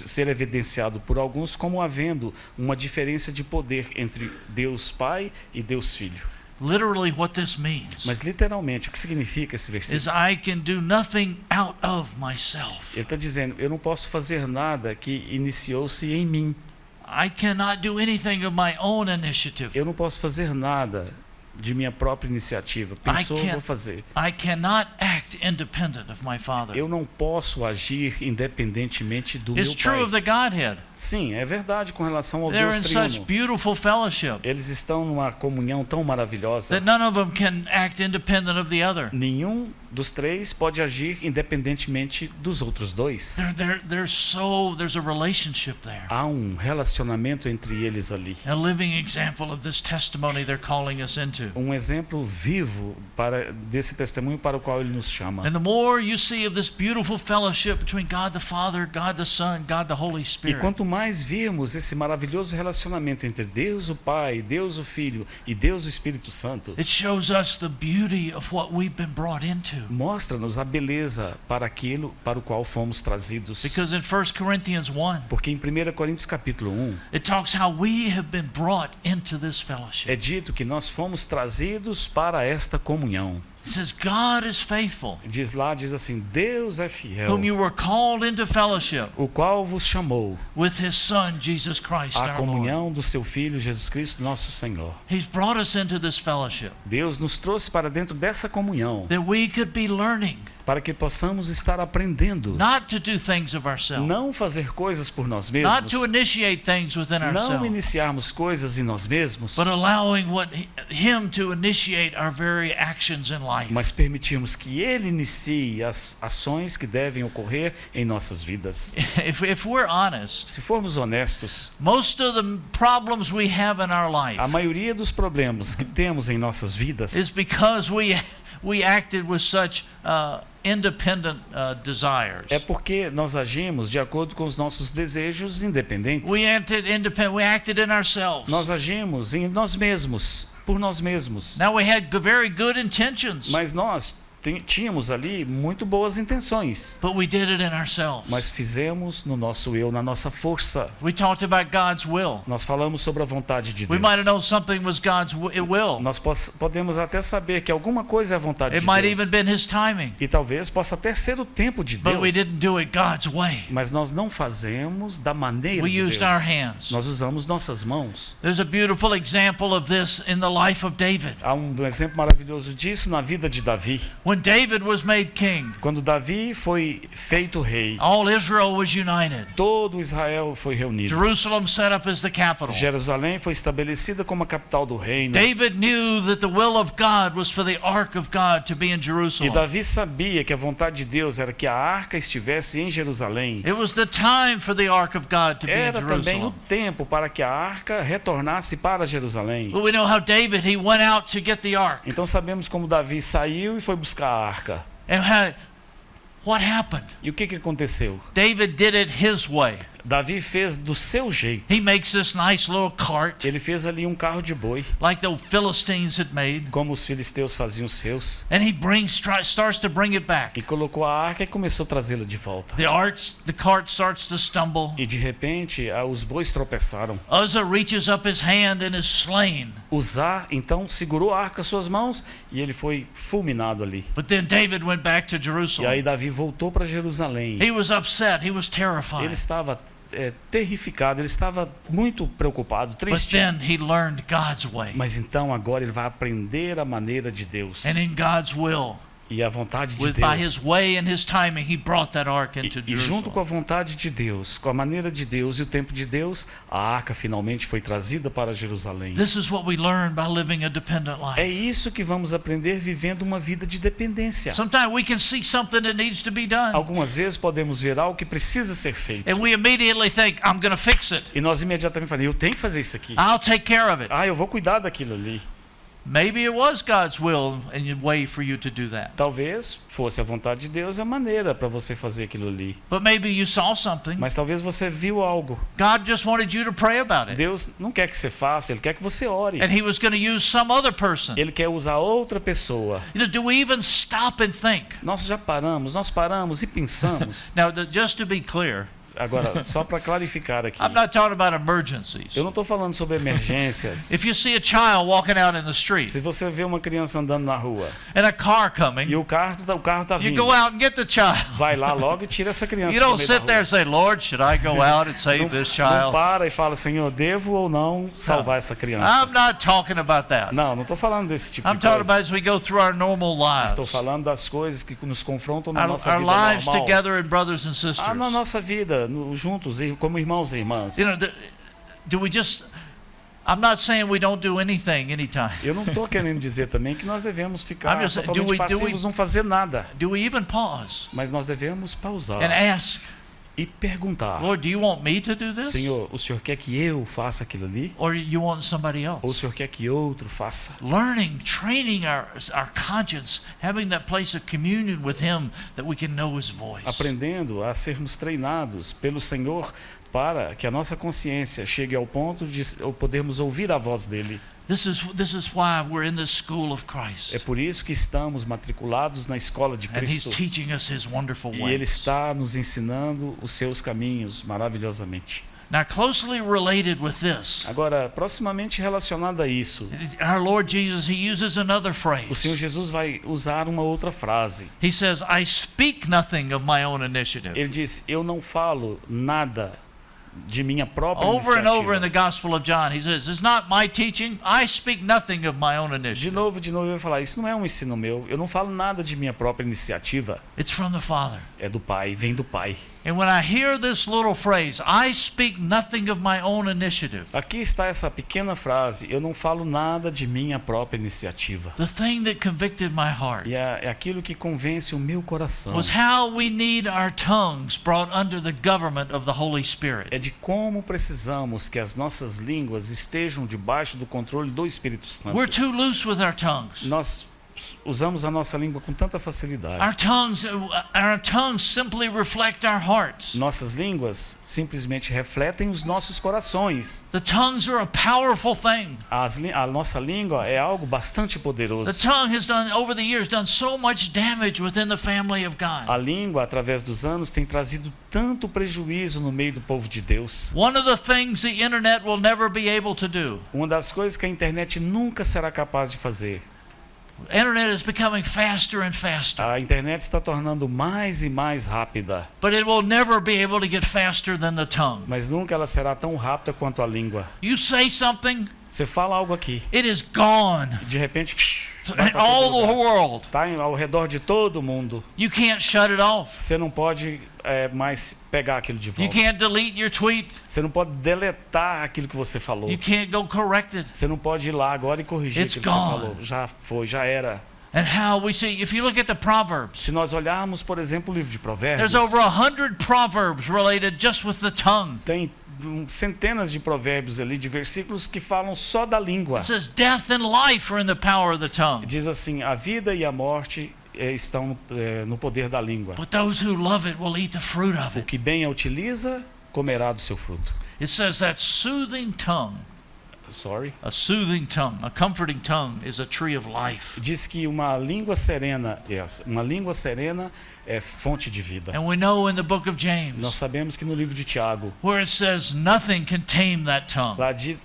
Speaker 2: ser evidenciado por alguns como havendo uma diferença de poder entre Deus Pai e Deus Filho.
Speaker 1: Literally what this means
Speaker 2: Mas literalmente, o que significa esse versículo?
Speaker 1: is I can do nothing out of myself.
Speaker 2: Ele está dizendo, eu não posso fazer nada que iniciou-se em mim.
Speaker 1: I cannot do anything of my own initiative.
Speaker 2: Eu não posso fazer nada de minha própria iniciativa. Pensou, vou fazer.
Speaker 1: I cannot act independent of my Father.
Speaker 2: Eu não posso agir independentemente do
Speaker 1: It's
Speaker 2: meu
Speaker 1: true of
Speaker 2: pai.
Speaker 1: the Godhead.
Speaker 2: Sim, é verdade com relação ao
Speaker 1: They're in
Speaker 2: Deus
Speaker 1: such
Speaker 2: Trino.
Speaker 1: beautiful fellowship
Speaker 2: Eles estão numa comunhão tão maravilhosa.
Speaker 1: that none of them can act independent of the other.
Speaker 2: Nenhum dos três pode agir independentemente dos outros dois.
Speaker 1: There's a relationship there.
Speaker 2: Há um relacionamento entre eles ali.
Speaker 1: A living example of this testimony they're calling us into. to.
Speaker 2: exemplo vivo desse testemunho para o qual ele nos chama.
Speaker 1: And the more you see of this beautiful fellowship between God the Father, God the Son, God the Holy
Speaker 2: E
Speaker 1: Spirit,
Speaker 2: quanto mais virmos esse maravilhoso relacionamento entre Deus o Pai, Deus o Filho e Deus o Espírito Santo,
Speaker 1: it shows us the beauty of what we've been brought into.
Speaker 2: mostra-nos a beleza para aquilo para o qual fomos trazidos.
Speaker 1: Because in 1 Corinthians 1,
Speaker 2: Porque em 1 Coríntios capítulo 1
Speaker 1: it talks how we have been brought into this fellowship.
Speaker 2: é dito que nós fomos trazidos para esta comunhão.
Speaker 1: It says, God is faithful,
Speaker 2: Diz assim, Deus é fiel,
Speaker 1: whom you were called into fellowship
Speaker 2: o qual vos chamou
Speaker 1: with His Son, Jesus Christ,
Speaker 2: à
Speaker 1: our Lord.
Speaker 2: comunhão do seu Filho Jesus Cristo, nosso Senhor.
Speaker 1: He's brought us into this fellowship
Speaker 2: Deus nos trouxe para dentro dessa comunhão
Speaker 1: that we could be learning
Speaker 2: para que possamos estar aprendendo,
Speaker 1: not to do things of ourselves,
Speaker 2: não fazer coisas por nós
Speaker 1: not
Speaker 2: mesmos,
Speaker 1: to initiate things within
Speaker 2: não
Speaker 1: ourselves,
Speaker 2: iniciarmos coisas em nós mesmos,
Speaker 1: but allowing Him to initiate our very actions in life.
Speaker 2: mas permitirmos que Ele inicie as ações que devem ocorrer em nossas vidas.
Speaker 1: If we're honest,
Speaker 2: Se formos honestos,
Speaker 1: most of the problems we have in our life
Speaker 2: a maioria dos problemas que temos em nossas vidas
Speaker 1: is because we acted with such independent desires.
Speaker 2: é porque nós agimos de acordo com os nossos desejos independentes.
Speaker 1: We acted in ourselves.
Speaker 2: Nós agimos em nós mesmos, por nós mesmos.
Speaker 1: Now we had very good intentions,
Speaker 2: Mas nós tínhamos ali muito boas intenções,
Speaker 1: but we did it in ourselves.
Speaker 2: mas fizemos no nosso eu, na nossa força.
Speaker 1: We talked about God's will.
Speaker 2: Nós falamos sobre a vontade de
Speaker 1: We
Speaker 2: Deus.
Speaker 1: might have known something was God's will.
Speaker 2: Nós podemos até saber que alguma coisa é a vontade
Speaker 1: It
Speaker 2: de
Speaker 1: might
Speaker 2: Deus.
Speaker 1: even been His timing,
Speaker 2: E talvez possa até ser o tempo de
Speaker 1: but we
Speaker 2: Deus.
Speaker 1: didn't do it God's way.
Speaker 2: Mas nós não fazemos da maneira
Speaker 1: We
Speaker 2: de
Speaker 1: used
Speaker 2: Deus.
Speaker 1: our hands.
Speaker 2: Nós usamos nossas mãos.
Speaker 1: There's a beautiful example of this in the life of David.
Speaker 2: Há um exemplo maravilhoso disso na vida de Davi.
Speaker 1: When David was made king,
Speaker 2: Quando Davi foi feito rei,
Speaker 1: all Israel was united.
Speaker 2: todo Israel foi reunido.
Speaker 1: Jerusalem set up as the capital.
Speaker 2: Jerusalém foi estabelecida como a capital do reino.
Speaker 1: David knew that the will of God was for the ark of God to be in
Speaker 2: E
Speaker 1: Jerusalem.
Speaker 2: Davi sabia que a vontade de Deus era que a arca estivesse em Jerusalém.
Speaker 1: It was the time for the ark of God to be in
Speaker 2: Era também o
Speaker 1: Jerusalem.
Speaker 2: tempo para que a arca retornasse para Jerusalém.
Speaker 1: But we know how David, he went out to get the ark.
Speaker 2: Então sabemos como Davi saiu e foi buscar a arca.
Speaker 1: And what happened?
Speaker 2: E o que aconteceu?
Speaker 1: David did it his way.
Speaker 2: Davi fez do seu jeito.
Speaker 1: He makes this nice little cart
Speaker 2: Ele fez ali um carro de boi,
Speaker 1: like the Philistines had made,
Speaker 2: como os filisteus faziam os seus,
Speaker 1: and he starts to bring it back.
Speaker 2: e colocou a arca e começou a trazê-la de volta.
Speaker 1: The cart starts to stumble.
Speaker 2: E de repente, os bois tropeçaram.
Speaker 1: Uzzah reaches up his hand and is slain.
Speaker 2: Uzá então segurou a arca em suas mãos e ele foi fulminado ali.
Speaker 1: But then David went back to
Speaker 2: E aí
Speaker 1: Jerusalem.
Speaker 2: Davi voltou para Jerusalém.
Speaker 1: He was upset. He was
Speaker 2: Ele
Speaker 1: terrified.
Speaker 2: estava terrificado, ele estava muito preocupado,
Speaker 1: But
Speaker 2: triste.
Speaker 1: then he learned God's way.
Speaker 2: Mas então agora ele vai aprender a maneira de Deus.
Speaker 1: And in God's will,
Speaker 2: E a vontade de
Speaker 1: by
Speaker 2: Deus.
Speaker 1: His way and His timing, He brought that ark into
Speaker 2: E junto com a
Speaker 1: Jerusalem.
Speaker 2: vontade de Deus, com a maneira de Deus e o tempo de Deus, a arca finalmente foi trazida para Jerusalém.
Speaker 1: This is what we learn by living a dependent
Speaker 2: É
Speaker 1: life.
Speaker 2: isso que vamos aprender vivendo uma vida de dependência.
Speaker 1: Sometimes we can see something that needs to be done,
Speaker 2: Algumas vezes podemos ver algo que precisa ser feito.
Speaker 1: and we immediately think, I'm going to fix it.
Speaker 2: E nós imediatamente falamos, eu tenho que fazer isso aqui.
Speaker 1: I'll take care of it.
Speaker 2: Eu vou cuidar daquilo ali.
Speaker 1: Maybe it was God's will and way for you to do that.
Speaker 2: Talvez fosse a vontade de Deus a maneira para você fazer aquilo ali.
Speaker 1: But maybe you saw something.
Speaker 2: Mas talvez você viu algo.
Speaker 1: God just wanted you to pray about it.
Speaker 2: Deus não quer que você faça, Ele quer que você ore.
Speaker 1: And He was going to use some other person.
Speaker 2: Ele quer usar outra pessoa.
Speaker 1: Do we even stop and think?
Speaker 2: Nós paramos e pensamos.
Speaker 1: Now, just to be clear,
Speaker 2: Agora, só para clarificar aqui.
Speaker 1: I'm not talking about emergencies.
Speaker 2: Eu não estou falando sobre emergências.
Speaker 1: If you see a child walking out in the street
Speaker 2: Se você vê uma criança andando na rua
Speaker 1: and a car
Speaker 2: e
Speaker 1: coming,
Speaker 2: o carro tá
Speaker 1: you
Speaker 2: vindo,
Speaker 1: go out and get the child.
Speaker 2: vai lá logo e tira essa criança
Speaker 1: You
Speaker 2: do
Speaker 1: don't
Speaker 2: meio da
Speaker 1: sit there
Speaker 2: rua.
Speaker 1: and say, Lord, should I go out and save this
Speaker 2: Não
Speaker 1: child?
Speaker 2: para e fala, Senhor, devo ou não salvar essa criança?
Speaker 1: I'm not talking about that.
Speaker 2: Não estou falando desse tipo
Speaker 1: I'm
Speaker 2: de
Speaker 1: talking
Speaker 2: coisa.
Speaker 1: about as we go through our normal
Speaker 2: Estou
Speaker 1: lives,
Speaker 2: falando das coisas que nos confrontam na
Speaker 1: our
Speaker 2: nossa vida
Speaker 1: lives
Speaker 2: normal.
Speaker 1: together in brothers and sisters.
Speaker 2: Na nossa vida, juntos, como irmãos e irmãs.
Speaker 1: Do we just... I'm not saying we don't do anything anytime.
Speaker 2: Eu não estou querendo dizer também que nós devemos ficar
Speaker 1: I'm just saying,
Speaker 2: totalmente passivos, não fazer nada.
Speaker 1: Do we even pause
Speaker 2: Mas nós devemos pausar
Speaker 1: and ask,
Speaker 2: e perguntar:
Speaker 1: Lord, do you want me to do this?
Speaker 2: Senhor, o Senhor quer que eu faça aquilo ali?
Speaker 1: Or you want somebody
Speaker 2: Ou o
Speaker 1: else?
Speaker 2: Senhor quer que outro faça?
Speaker 1: Learning, training our conscience, having that place of communion with Him that we can know His voice.
Speaker 2: Aprendendo a sermos treinados pelo Senhor para que a nossa consciência chegue ao ponto de podermos ouvir a voz dele.
Speaker 1: This is why we're in this school of
Speaker 2: É
Speaker 1: Christ.
Speaker 2: por isso que estamos matriculados na escola de
Speaker 1: And He's
Speaker 2: Cristo.
Speaker 1: teaching us His wonderful
Speaker 2: E Ele
Speaker 1: ways.
Speaker 2: está nos ensinando os seus caminhos maravilhosamente.
Speaker 1: Now, closely related with this,
Speaker 2: Agora, proximamente relacionado a isso,
Speaker 1: our Lord Jesus, He uses another
Speaker 2: o
Speaker 1: phrase.
Speaker 2: Senhor Jesus vai usar uma outra frase.
Speaker 1: He says, I speak nothing of my own initiative.
Speaker 2: Ele diz: eu não falo nada de minha própria
Speaker 1: Over and over in
Speaker 2: iniciativa.
Speaker 1: the Gospel of John, He says, it's not my teaching. I speak nothing of my own
Speaker 2: De
Speaker 1: initiative.
Speaker 2: novo, ele vai falar: isso não é um ensino meu, eu não falo nada de minha própria iniciativa,
Speaker 1: It's from the Father.
Speaker 2: é do Pai, vem do Pai.
Speaker 1: And when I hear this little phrase, I speak nothing of my own initiative,
Speaker 2: Aqui está essa pequena frase: eu não falo nada de minha própria iniciativa.
Speaker 1: the thing that convicted my heart
Speaker 2: E é aquilo que convence o meu coração.
Speaker 1: was how we need our tongues brought under the government of the Holy Spirit.
Speaker 2: É de como precisamos que as nossas línguas estejam debaixo do controle do Espírito Santo.
Speaker 1: We're too loose with our tongues.
Speaker 2: Nós usamos a nossa língua com tanta facilidade.
Speaker 1: Our tongues simply reflect our hearts.
Speaker 2: Nossas línguas simplesmente refletem os nossos corações.
Speaker 1: The tongues are a powerful thing.
Speaker 2: A nossa língua é algo bastante poderoso.
Speaker 1: The tongue has done, over the years, done so much damage within the family of God.
Speaker 2: A língua, através dos anos, tem trazido tanto prejuízo no meio do povo de Deus.
Speaker 1: One of the things the internet will never be able to do.
Speaker 2: Uma das coisas que a internet nunca será capaz de fazer.
Speaker 1: The internet is becoming faster and faster,
Speaker 2: A internet está tornando mais e mais rápida,
Speaker 1: but it will never be able to get faster than the tongue.
Speaker 2: mas nunca ela será tão rápida quanto a língua.
Speaker 1: You say something,
Speaker 2: Você fala algo aqui,
Speaker 1: it is gone.
Speaker 2: e de repente vai pra
Speaker 1: All
Speaker 2: todo
Speaker 1: the
Speaker 2: lugar.
Speaker 1: world.
Speaker 2: Tá ao redor de todo mundo.
Speaker 1: You can't shut it off.
Speaker 2: Você não pode mais pegar aquilo de
Speaker 1: You
Speaker 2: volta.
Speaker 1: can't delete your tweet.
Speaker 2: Você não pode deletar aquilo que você falou.
Speaker 1: You can't go correct it.
Speaker 2: Você não pode ir lá agora e corrigir
Speaker 1: It's
Speaker 2: aquilo que você
Speaker 1: gone.
Speaker 2: falou. Já foi, já era.
Speaker 1: And how we see, if you look at the Proverbs,
Speaker 2: Se nós olharmos, por exemplo, o livro de Provérbios,
Speaker 1: there's over 100 Proverbs related just with the tongue.
Speaker 2: tem centenas de provérbios ali, de versículos que falam só da língua.
Speaker 1: It says death and life are in the power of the tongue,
Speaker 2: Diz assim: a vida e a morte estão no poder da língua.
Speaker 1: but those who love it will eat the fruit of
Speaker 2: O
Speaker 1: it.
Speaker 2: que bem a utiliza, comerá do seu fruto.
Speaker 1: It says that soothing tongue, a soothing tongue, a comforting tongue is a tree of life.
Speaker 2: Diz que uma língua serena é fonte de vida.
Speaker 1: And we know in the book of
Speaker 2: Nós
Speaker 1: James,
Speaker 2: sabemos que no livro de Tiago,
Speaker 1: where it says nothing can tame that tongue.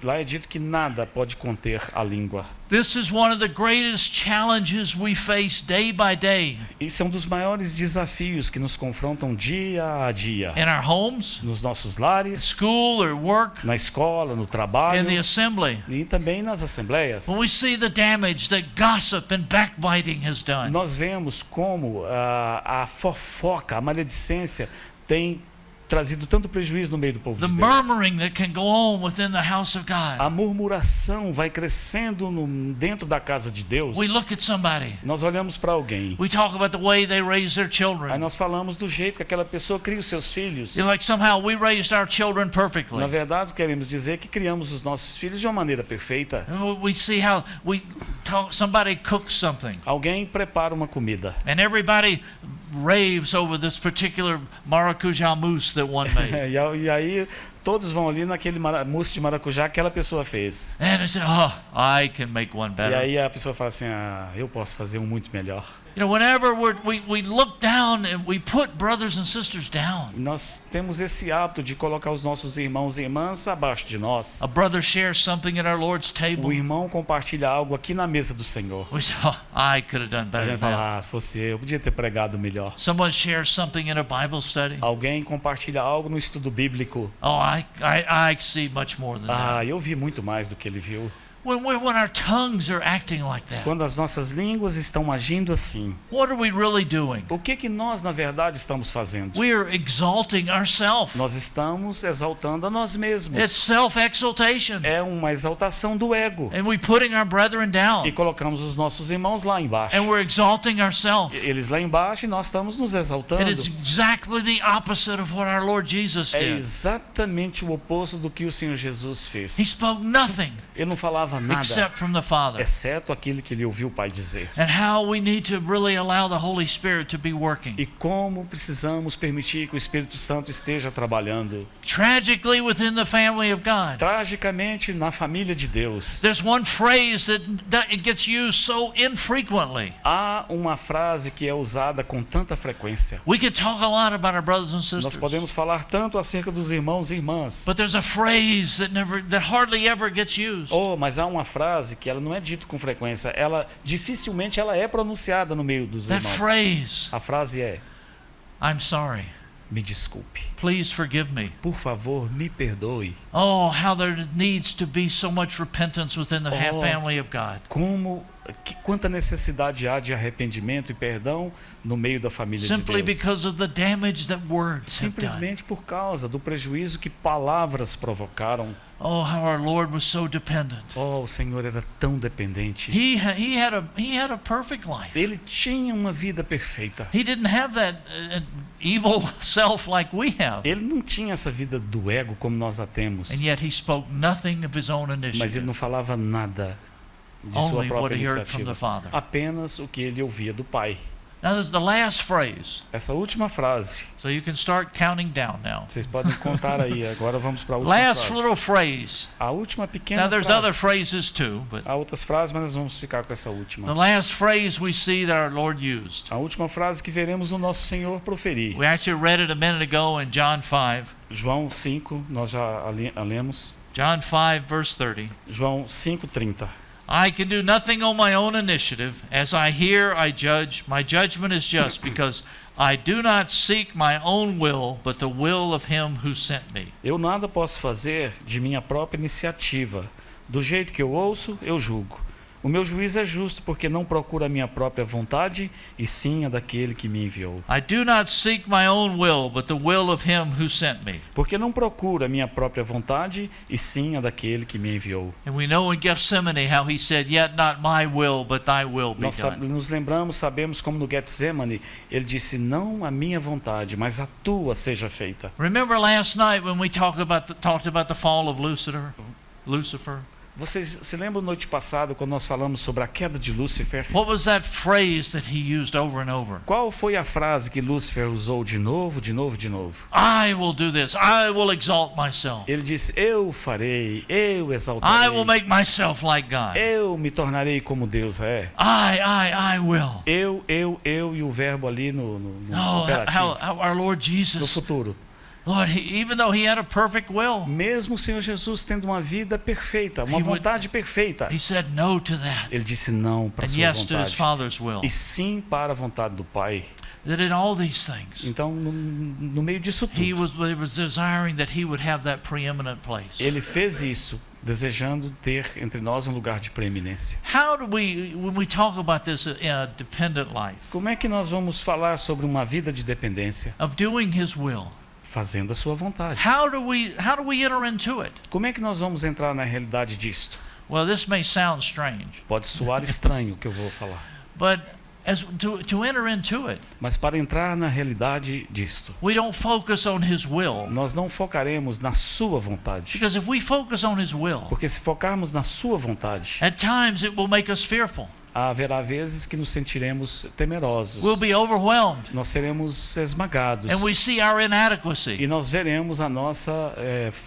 Speaker 2: lá é dito que nada pode conter a língua.
Speaker 1: This is one of the greatest challenges we face day by day
Speaker 2: Isso é um dos maiores desafios que nos confrontam dia a dia.
Speaker 1: in our homes,
Speaker 2: Nos nossos lares,
Speaker 1: school or work,
Speaker 2: na escola, no trabalho
Speaker 1: in the assembly.
Speaker 2: e também nas assembleias.
Speaker 1: When we see the damage that gossip and backbiting has done,
Speaker 2: Nós vemos como a fofoca, a maledicência tem trazido tanto prejuízo no meio do povo
Speaker 1: the
Speaker 2: de Deus.
Speaker 1: murmuring that can go on within the house of God.
Speaker 2: A murmuração vai crescendo dentro da casa de Deus.
Speaker 1: We look at somebody,
Speaker 2: Nós olhamos para alguém,
Speaker 1: we talk about the way they raise their
Speaker 2: aí
Speaker 1: children.
Speaker 2: nós falamos do jeito que aquela pessoa cria os seus filhos.
Speaker 1: You're like somehow we raised our children
Speaker 2: Na
Speaker 1: perfectly.
Speaker 2: verdade, queremos dizer que criamos os nossos filhos de uma maneira perfeita.
Speaker 1: And we see how somebody cooks something,
Speaker 2: Alguém prepara uma comida.
Speaker 1: and everybody raves over this particular maracuja mousse that one made.
Speaker 2: E aí todos vão ali naquele mousse de maracujá que aquela pessoa fez.
Speaker 1: And I say, oh, I can make one
Speaker 2: E
Speaker 1: better.
Speaker 2: aí a pessoa fala assim: eu posso fazer um muito melhor.
Speaker 1: You know, whenever we look down and we put brothers and sisters down.
Speaker 2: Nós temos esse hábito de colocar os nossos irmãos e irmãs abaixo de nós.
Speaker 1: A brother shares something at our Lord's
Speaker 2: O
Speaker 1: table.
Speaker 2: irmão compartilha algo aqui na mesa do Senhor.
Speaker 1: We say, oh, I could have done
Speaker 2: A
Speaker 1: better
Speaker 2: gente
Speaker 1: than that.
Speaker 2: fala: se fosse eu podia ter pregado melhor.
Speaker 1: Someone shares something in a Bible study.
Speaker 2: Alguém compartilha algo no estudo bíblico.
Speaker 1: Oh, I see much more than that.
Speaker 2: Eu vi muito mais do que ele viu.
Speaker 1: When our tongues are acting like that,
Speaker 2: Quando as nossas línguas estão agindo assim,
Speaker 1: what are we really doing?
Speaker 2: o que nós na verdade estamos fazendo?
Speaker 1: We are exalting ourselves.
Speaker 2: Nós estamos exaltando a nós mesmos.
Speaker 1: It's self-exaltation.
Speaker 2: É uma exaltação do ego.
Speaker 1: And we putting our brethren
Speaker 2: E
Speaker 1: down.
Speaker 2: colocamos os nossos irmãos lá embaixo.
Speaker 1: And we're exalting ourselves.
Speaker 2: Eles lá embaixo e nós estamos nos exaltando.
Speaker 1: It is exactly the opposite of what our Lord Jesus
Speaker 2: É
Speaker 1: did.
Speaker 2: exatamente o oposto do que o Senhor Jesus fez.
Speaker 1: He spoke nothing
Speaker 2: Ele não falava nada,
Speaker 1: except from the Father.
Speaker 2: exceto aquilo que ele ouviu o Pai dizer.
Speaker 1: And how we need to really allow the Holy Spirit to be working.
Speaker 2: E como precisamos permitir que o Espírito Santo esteja trabalhando.
Speaker 1: Tragically, within the family of God,
Speaker 2: Tragicamente, na família de Deus,
Speaker 1: there's one phrase that it gets used so infrequently.
Speaker 2: há uma frase que é usada com tanta frequência.
Speaker 1: We could talk a lot about our brothers and
Speaker 2: Nós
Speaker 1: sisters,
Speaker 2: podemos falar tanto acerca dos irmãos e irmãs.
Speaker 1: but there's a phrase that hardly ever gets used.
Speaker 2: Oh, mas há uma frase que ela não é dita com frequência. Ela dificilmente ela é pronunciada no meio dos
Speaker 1: That
Speaker 2: irmãos.
Speaker 1: phrase,
Speaker 2: A frase é:
Speaker 1: I'm sorry.
Speaker 2: me desculpe.
Speaker 1: Please forgive me.
Speaker 2: Por favor, me perdoe.
Speaker 1: Oh, how there needs to be so much repentance within the
Speaker 2: Oh.
Speaker 1: family of God.
Speaker 2: Quanta necessidade há de arrependimento e perdão no meio da família
Speaker 1: Simply
Speaker 2: de Deus.
Speaker 1: because of the damage that words have done.
Speaker 2: Simplesmente por causa do prejuízo que palavras provocaram.
Speaker 1: Oh, how our Lord was so dependent.
Speaker 2: Oh, o Senhor era tão dependente.
Speaker 1: He had a perfect life.
Speaker 2: Ele tinha uma vida perfeita.
Speaker 1: He didn't have that evil self like we have.
Speaker 2: Ele não tinha essa vida do ego como nós a temos.
Speaker 1: And yet he spoke nothing of his own
Speaker 2: Mas ele
Speaker 1: initiative.
Speaker 2: não falava nada de sua
Speaker 1: Only what
Speaker 2: própria
Speaker 1: he heard from the
Speaker 2: iniciativa.
Speaker 1: Father.
Speaker 2: Apenas o que ele ouvia do Pai.
Speaker 1: Now there's the last phrase.
Speaker 2: Essa última frase,
Speaker 1: So you can start counting down now.
Speaker 2: vocês podem contar aí. Agora vamos para a última
Speaker 1: Last
Speaker 2: frase.
Speaker 1: little phrase.
Speaker 2: A última pequena
Speaker 1: Now there's
Speaker 2: frase.
Speaker 1: other phrases too, but
Speaker 2: Há outras frases, mas nós vamos ficar com essa
Speaker 1: the
Speaker 2: última.
Speaker 1: last phrase we see that our Lord used.
Speaker 2: A última frase que veremos o nosso Senhor proferir.
Speaker 1: We actually read it a minute ago in John 5.
Speaker 2: João 5, nós já a lemos.
Speaker 1: John 5 verse 30.
Speaker 2: João 5:30.
Speaker 1: I can do nothing on my own initiative. As I hear, I judge. My judgment is just because I do not seek my own will, but the will of him who sent me.
Speaker 2: Eu nada posso fazer de minha própria iniciativa. Do jeito que eu ouço, eu julgo. O meu juízo é justo porque não procura a minha própria vontade, e sim a daquele que me enviou.
Speaker 1: I do not seek my own will, but the will of him who sent me.
Speaker 2: Porque não procura a minha própria vontade, e sim a daquele que me enviou.
Speaker 1: And we know in Gethsemane how he said, Yet not my will, but thy will be
Speaker 2: Nós
Speaker 1: done.
Speaker 2: nos lembramos, sabemos como no Getsemane, ele disse, não a minha vontade, mas a tua seja feita.
Speaker 1: Remember last night when we talked about the fall of Lucifer?
Speaker 2: Vocês se lembram noite passada quando nós falamos sobre a queda de Lúcifer?
Speaker 1: What was that phrase that he used over and over?
Speaker 2: Qual foi a frase que Lúcifer usou de novo, de novo, de novo?
Speaker 1: I will do this. I will exalt myself.
Speaker 2: Ele disse, eu farei, eu exaltarei.
Speaker 1: I will make myself like God.
Speaker 2: Eu me tornarei como Deus é.
Speaker 1: I will.
Speaker 2: Eu e o verbo ali no
Speaker 1: Oh,
Speaker 2: operativo,
Speaker 1: how our Lord
Speaker 2: no
Speaker 1: Jesus,
Speaker 2: futuro.
Speaker 1: Lord, even though he had a perfect will,
Speaker 2: Mesmo o Senhor Jesus tendo uma vida perfeita, uma
Speaker 1: He would-
Speaker 2: vontade perfeita,
Speaker 1: he said no to that.
Speaker 2: ele disse não para a
Speaker 1: And
Speaker 2: sua
Speaker 1: yes to his
Speaker 2: vontade.
Speaker 1: Father's will.
Speaker 2: E sim para a vontade do Pai.
Speaker 1: That in all these things,
Speaker 2: Então, no meio disso
Speaker 1: he
Speaker 2: tudo,
Speaker 1: was desiring that he would have that preeminent place.
Speaker 2: ele fez isso, desejando ter entre nós um lugar de preeminência.
Speaker 1: How do we, when we talk about this dependent life,
Speaker 2: Como é que nós vamos falar sobre uma vida de dependência?
Speaker 1: of doing his will,
Speaker 2: Fazendo a sua vontade.
Speaker 1: how do we enter into it?
Speaker 2: Como é que nós vamos entrar na realidade disto?
Speaker 1: Well, this may sound strange,
Speaker 2: Pode soar estranho o que eu vou falar.
Speaker 1: but to enter into it,
Speaker 2: Mas para entrar na realidade disto,
Speaker 1: we don't focus on his will.
Speaker 2: nós não focaremos na sua vontade.
Speaker 1: Because if we focus on his will,
Speaker 2: Porque se focarmos na sua vontade,
Speaker 1: at times it will make us fearful.
Speaker 2: haverá vezes que nos sentiremos temerosos.
Speaker 1: We'll be overwhelmed,
Speaker 2: Nós seremos esmagados.
Speaker 1: and we see our inadequacy.
Speaker 2: E nós veremos a nossa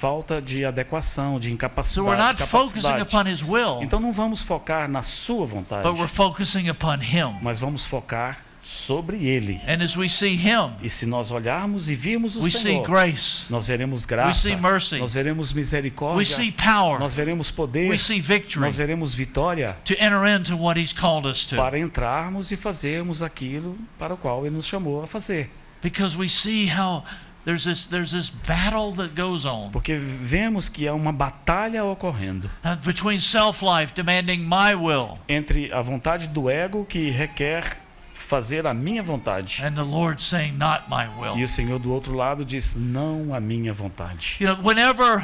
Speaker 2: falta de adequação, de
Speaker 1: So we're
Speaker 2: incapacidade.
Speaker 1: not focusing
Speaker 2: capacidade.
Speaker 1: upon his will,
Speaker 2: Então não vamos focar na sua vontade,
Speaker 1: but we're focusing upon him.
Speaker 2: mas vamos focar sobre Ele.
Speaker 1: And as we see him,
Speaker 2: E se nós olharmos e virmos o
Speaker 1: we see
Speaker 2: Senhor,
Speaker 1: grace,
Speaker 2: nós veremos
Speaker 1: we
Speaker 2: graça,
Speaker 1: see mercy,
Speaker 2: nós veremos
Speaker 1: we
Speaker 2: misericórdia,
Speaker 1: see power,
Speaker 2: nós veremos poder,
Speaker 1: we see victory
Speaker 2: nós veremos vitória
Speaker 1: to enter into what he's called us to.
Speaker 2: para entrarmos e fazermos aquilo para o qual Ele nos chamou a fazer.
Speaker 1: Because we see how there's this battle that goes on
Speaker 2: Porque vemos que há uma batalha ocorrendo
Speaker 1: between self-life demanding my will
Speaker 2: entre a vontade do ego que requer fazer a minha vontade
Speaker 1: and the Lord saying not my will.
Speaker 2: e o Senhor do outro lado diz não a minha vontade.
Speaker 1: You know, whenever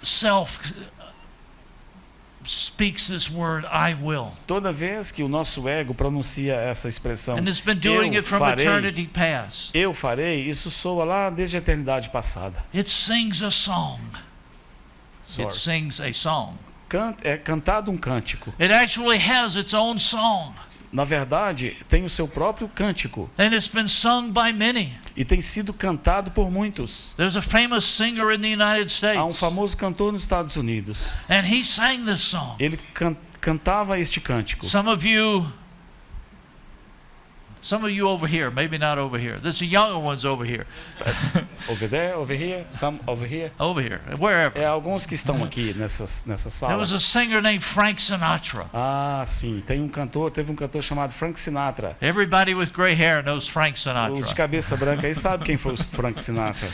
Speaker 1: self speaks this word, I will,
Speaker 2: Toda vez que o nosso ego pronuncia essa expressão,
Speaker 1: and it's been doing
Speaker 2: eu
Speaker 1: it from
Speaker 2: farei,
Speaker 1: eternity past,
Speaker 2: eu farei, isso soa lá desde a eternidade passada.
Speaker 1: it sings a song.
Speaker 2: Sorry.
Speaker 1: It sings a song.
Speaker 2: É cantado um cântico.
Speaker 1: It actually has its own song,
Speaker 2: Na verdade, tem o seu próprio cântico
Speaker 1: and it's been sung by many.
Speaker 2: e tem sido cantado por muitos.
Speaker 1: There's a famous singer in the United
Speaker 2: Há um
Speaker 1: States,
Speaker 2: famoso cantor nos Estados Unidos.
Speaker 1: and he sang this song.
Speaker 2: Ele cantava este cântico.
Speaker 1: Some of you over here, maybe not over here. There's the younger ones over here.
Speaker 2: Over there, over here, some over here.
Speaker 1: Over here, wherever.
Speaker 2: É alguns que estão aqui nessa
Speaker 1: There
Speaker 2: sala.
Speaker 1: was a singer named Frank Sinatra.
Speaker 2: Ah, sim. Teve um cantor chamado Frank Sinatra.
Speaker 1: Everybody with gray hair knows Frank
Speaker 2: Os de
Speaker 1: Sinatra.
Speaker 2: cabeça branca aí sabe quem foi o Frank Sinatra.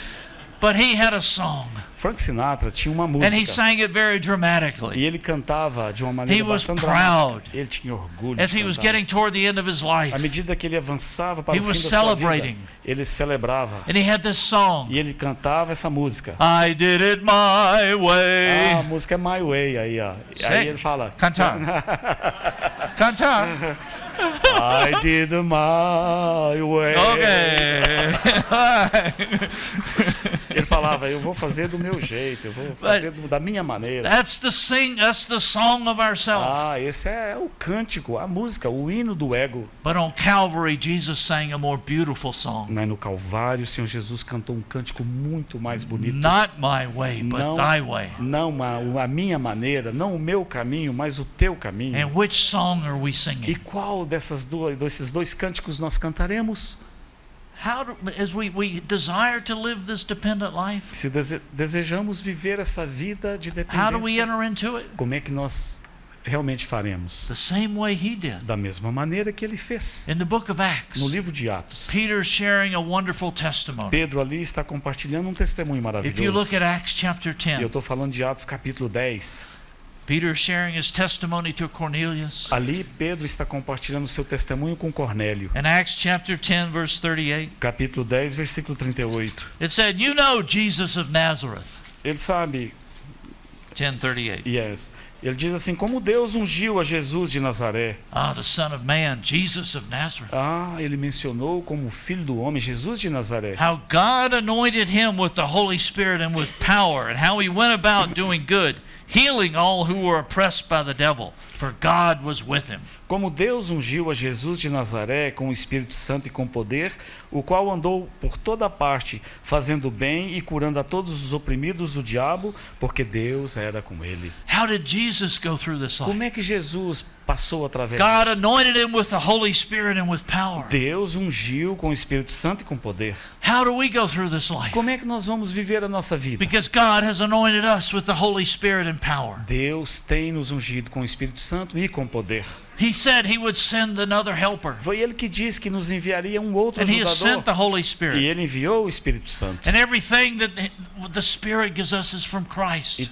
Speaker 1: But he had a song,
Speaker 2: Frank Sinatra tinha uma
Speaker 1: and he
Speaker 2: música
Speaker 1: sang it very
Speaker 2: e
Speaker 1: dramatically
Speaker 2: ele cantava de uma
Speaker 1: He
Speaker 2: maneira
Speaker 1: was
Speaker 2: bastante
Speaker 1: proud.
Speaker 2: dramática. Ele tinha orgulho
Speaker 1: as
Speaker 2: de
Speaker 1: he was
Speaker 2: cantar.
Speaker 1: getting toward the end of his
Speaker 2: À
Speaker 1: life.
Speaker 2: medida que ele avançava para
Speaker 1: He
Speaker 2: o fim
Speaker 1: was
Speaker 2: da sua vida,
Speaker 1: celebrating.
Speaker 2: ele celebrava
Speaker 1: And he had this song,
Speaker 2: e ele cantava essa música.
Speaker 1: I did it my way.
Speaker 2: A música é My Way aí, ó.
Speaker 1: Sing.
Speaker 2: Aí ele fala
Speaker 1: Cantar. Cantar.
Speaker 2: I did it my way.
Speaker 1: Okay.
Speaker 2: Ele falava, eu vou fazer do meu jeito, eu vou fazer da minha maneira.
Speaker 1: That's the song of ourselves.
Speaker 2: Ah, esse é o cântico, a música, o hino do ego.
Speaker 1: But on Calvary, Jesus sang a more beautiful song.
Speaker 2: Mas no Calvário, o Senhor Jesus cantou um cântico muito mais bonito.
Speaker 1: Not my way, but
Speaker 2: Não,
Speaker 1: thy way.
Speaker 2: não a minha maneira, não o meu caminho, mas o teu caminho.
Speaker 1: And which song are we
Speaker 2: E
Speaker 1: singing?
Speaker 2: qual desses dois cânticos nós cantaremos?
Speaker 1: As we desire to live this dependent life,
Speaker 2: Se desejamos viver essa vida de
Speaker 1: how do we
Speaker 2: dependência,
Speaker 1: enter into it?
Speaker 2: como é que nós realmente faremos?
Speaker 1: The same way he did.
Speaker 2: Da mesma maneira que ele fez.
Speaker 1: In the book of Acts,
Speaker 2: No livro de Atos,
Speaker 1: Peter's sharing a wonderful testimony.
Speaker 2: Pedro ali está compartilhando um testemunho
Speaker 1: If you
Speaker 2: maravilhoso.
Speaker 1: look at Acts chapter
Speaker 2: E eu
Speaker 1: 10,
Speaker 2: estou falando de Atos capítulo 10.
Speaker 1: Peter is sharing his testimony to Cornelius.
Speaker 2: Ali Pedro está compartilhando seu testemunho com Cornélio.
Speaker 1: In Acts chapter 10, verse 38,
Speaker 2: Capítulo 10, versículo 38.
Speaker 1: it said, "You know Jesus of Nazareth."
Speaker 2: Ele sabe,
Speaker 1: 10:38.
Speaker 2: yes. Ele diz assim, como Deus ungiu a Jesus de Nazaré.
Speaker 1: Ah, the Son of Man, Jesus of Nazareth.
Speaker 2: Ah, ele mencionou como filho do homem, Jesus de Nazaré.
Speaker 1: How God anointed him with the Holy Spirit and with power, and how he went about doing good, healing all who were oppressed by the devil, for God was with him.
Speaker 2: Como Deus ungiu a Jesus de Nazaré com o Espírito Santo e com poder, o qual andou por toda parte, fazendo bem e curando a todos os oprimidos do diabo, porque Deus era com ele.
Speaker 1: How did Jesus go through this life?
Speaker 2: Como é que Jesus passou através
Speaker 1: God
Speaker 2: disso?
Speaker 1: anointed him with the Holy Spirit and with power.
Speaker 2: Deus ungiu com o Espírito Santo e com poder.
Speaker 1: How do we go through this life?
Speaker 2: Como é que nós vamos viver a nossa vida?
Speaker 1: Because God has anointed us with the Holy Spirit and power.
Speaker 2: Deus tem nos ungido com o Espírito Santo e com poder.
Speaker 1: He said he would send another helper,
Speaker 2: Foi ele que disse que nos enviaria um outro
Speaker 1: and he has sent the
Speaker 2: ajudador.
Speaker 1: Holy
Speaker 2: E
Speaker 1: Spirit.
Speaker 2: ele enviou o Espírito Santo.
Speaker 1: And everything that the Spirit gives us is from
Speaker 2: E,
Speaker 1: Christ.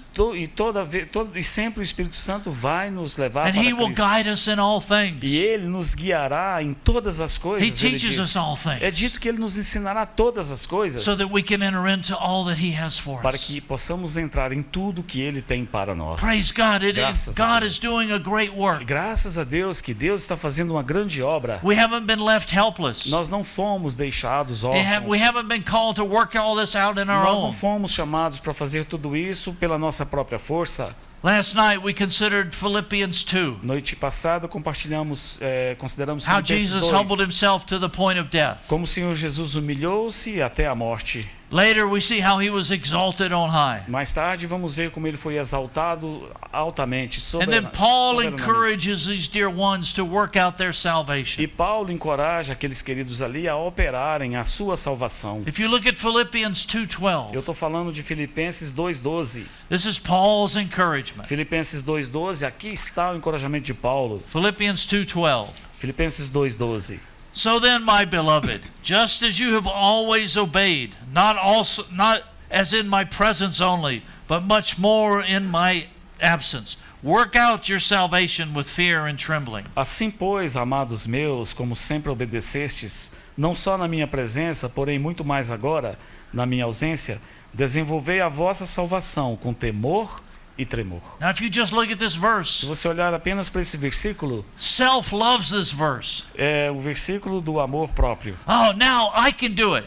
Speaker 2: e sempre o Espírito Santo vai nos levar
Speaker 1: And
Speaker 2: para
Speaker 1: he will
Speaker 2: Cristo.
Speaker 1: guide us in all things.
Speaker 2: E ele nos guiará em todas as coisas.
Speaker 1: He
Speaker 2: ele
Speaker 1: teaches
Speaker 2: diz.
Speaker 1: us all
Speaker 2: É
Speaker 1: things
Speaker 2: dito que ele nos ensinará todas as coisas
Speaker 1: so that we can enter into all that he has for
Speaker 2: para
Speaker 1: us.
Speaker 2: que possamos entrar em tudo que ele tem para nós.
Speaker 1: Praise God.
Speaker 2: Graças a
Speaker 1: God
Speaker 2: Deus.
Speaker 1: is doing a great work.
Speaker 2: Graças a Deus que Deus está fazendo uma grande obra.
Speaker 1: We haven't been left helpless.
Speaker 2: Nós não fomos deixados
Speaker 1: We
Speaker 2: órfãos.
Speaker 1: haven't been called to work all this out in our
Speaker 2: Nós não
Speaker 1: own.
Speaker 2: fomos chamados para fazer tudo isso pela nossa própria força.
Speaker 1: Last night we considered Philippians 2.
Speaker 2: Noite passada consideramos
Speaker 1: How
Speaker 2: Filipenses
Speaker 1: Jesus
Speaker 2: 2.
Speaker 1: humbled himself to the point of death.
Speaker 2: Como o Senhor Jesus humilhou-se até a morte.
Speaker 1: Later we see how he was exalted on high.
Speaker 2: Mais tarde vamos ver como ele foi exaltado altamente.
Speaker 1: And then Paul
Speaker 2: soberanamente.
Speaker 1: encourages these dear ones to work out their salvation.
Speaker 2: E Paulo encoraja aqueles queridos ali a operarem a sua salvação.
Speaker 1: If you look at Philippians
Speaker 2: Eu
Speaker 1: 2:12,
Speaker 2: estou falando de Filipenses 2:12.
Speaker 1: this is Paul's encouragement.
Speaker 2: Filipenses 2:12, aqui está o encorajamento de Paulo.
Speaker 1: Philippians 2:12.
Speaker 2: Filipenses 2:12.
Speaker 1: So then, my beloved, just as you have always obeyed, not as in my presence only, but much more in my absence, work out your salvation with fear and trembling.
Speaker 2: Assim, pois, amados meus, como sempre obedecestes, não só na minha presença, porém muito mais agora, na minha ausência, desenvolvei a vossa salvação com temor e tremor.
Speaker 1: Now, if you just look at this
Speaker 2: Se
Speaker 1: verse,
Speaker 2: você olhar apenas para esse versículo,
Speaker 1: self loves this verse.
Speaker 2: é o versículo do amor próprio.
Speaker 1: Oh, now I can do it.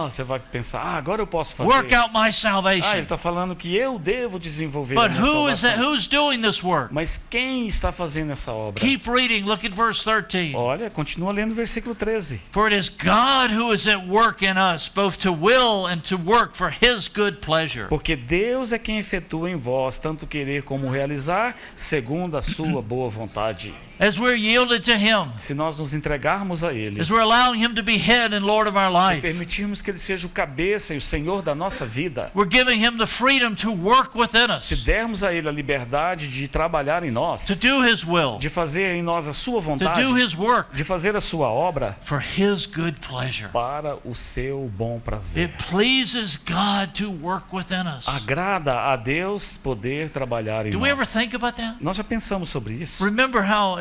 Speaker 2: Você vai pensar, agora eu posso fazer.
Speaker 1: Work out my
Speaker 2: Ele
Speaker 1: salvation.
Speaker 2: está falando que eu devo desenvolver a
Speaker 1: But
Speaker 2: minha
Speaker 1: who is that?
Speaker 2: salvação.
Speaker 1: Who's doing this work?
Speaker 2: Mas quem está fazendo essa obra?
Speaker 1: Keep reading. Look at verse 13.
Speaker 2: Olha, continua lendo o versículo 13.
Speaker 1: For it is God who is at work in us, both to will and to work for His good pleasure.
Speaker 2: Porque Deus é quem efetua em vós tanto querer como realizar, segundo a sua boa vontade.
Speaker 1: As we're yielded to Him,
Speaker 2: Se nós nos entregarmos a Ele,
Speaker 1: as we're allowing Him to be head and Lord of our
Speaker 2: se
Speaker 1: life,
Speaker 2: permitirmos que Ele seja o cabeça e o Senhor da nossa vida,
Speaker 1: we're giving Him the freedom to work within
Speaker 2: se
Speaker 1: us,
Speaker 2: dermos a Ele a liberdade de trabalhar em nós,
Speaker 1: to do His will,
Speaker 2: de fazer em nós a sua
Speaker 1: to
Speaker 2: vontade,
Speaker 1: do His work
Speaker 2: de fazer a sua obra
Speaker 1: for His good pleasure.
Speaker 2: para o seu bom prazer.
Speaker 1: It pleases God to work within us.
Speaker 2: Agrada a Deus poder trabalhar em
Speaker 1: Do we ever
Speaker 2: nós.
Speaker 1: think about that?
Speaker 2: Nós já pensamos sobre isso?
Speaker 1: Remember how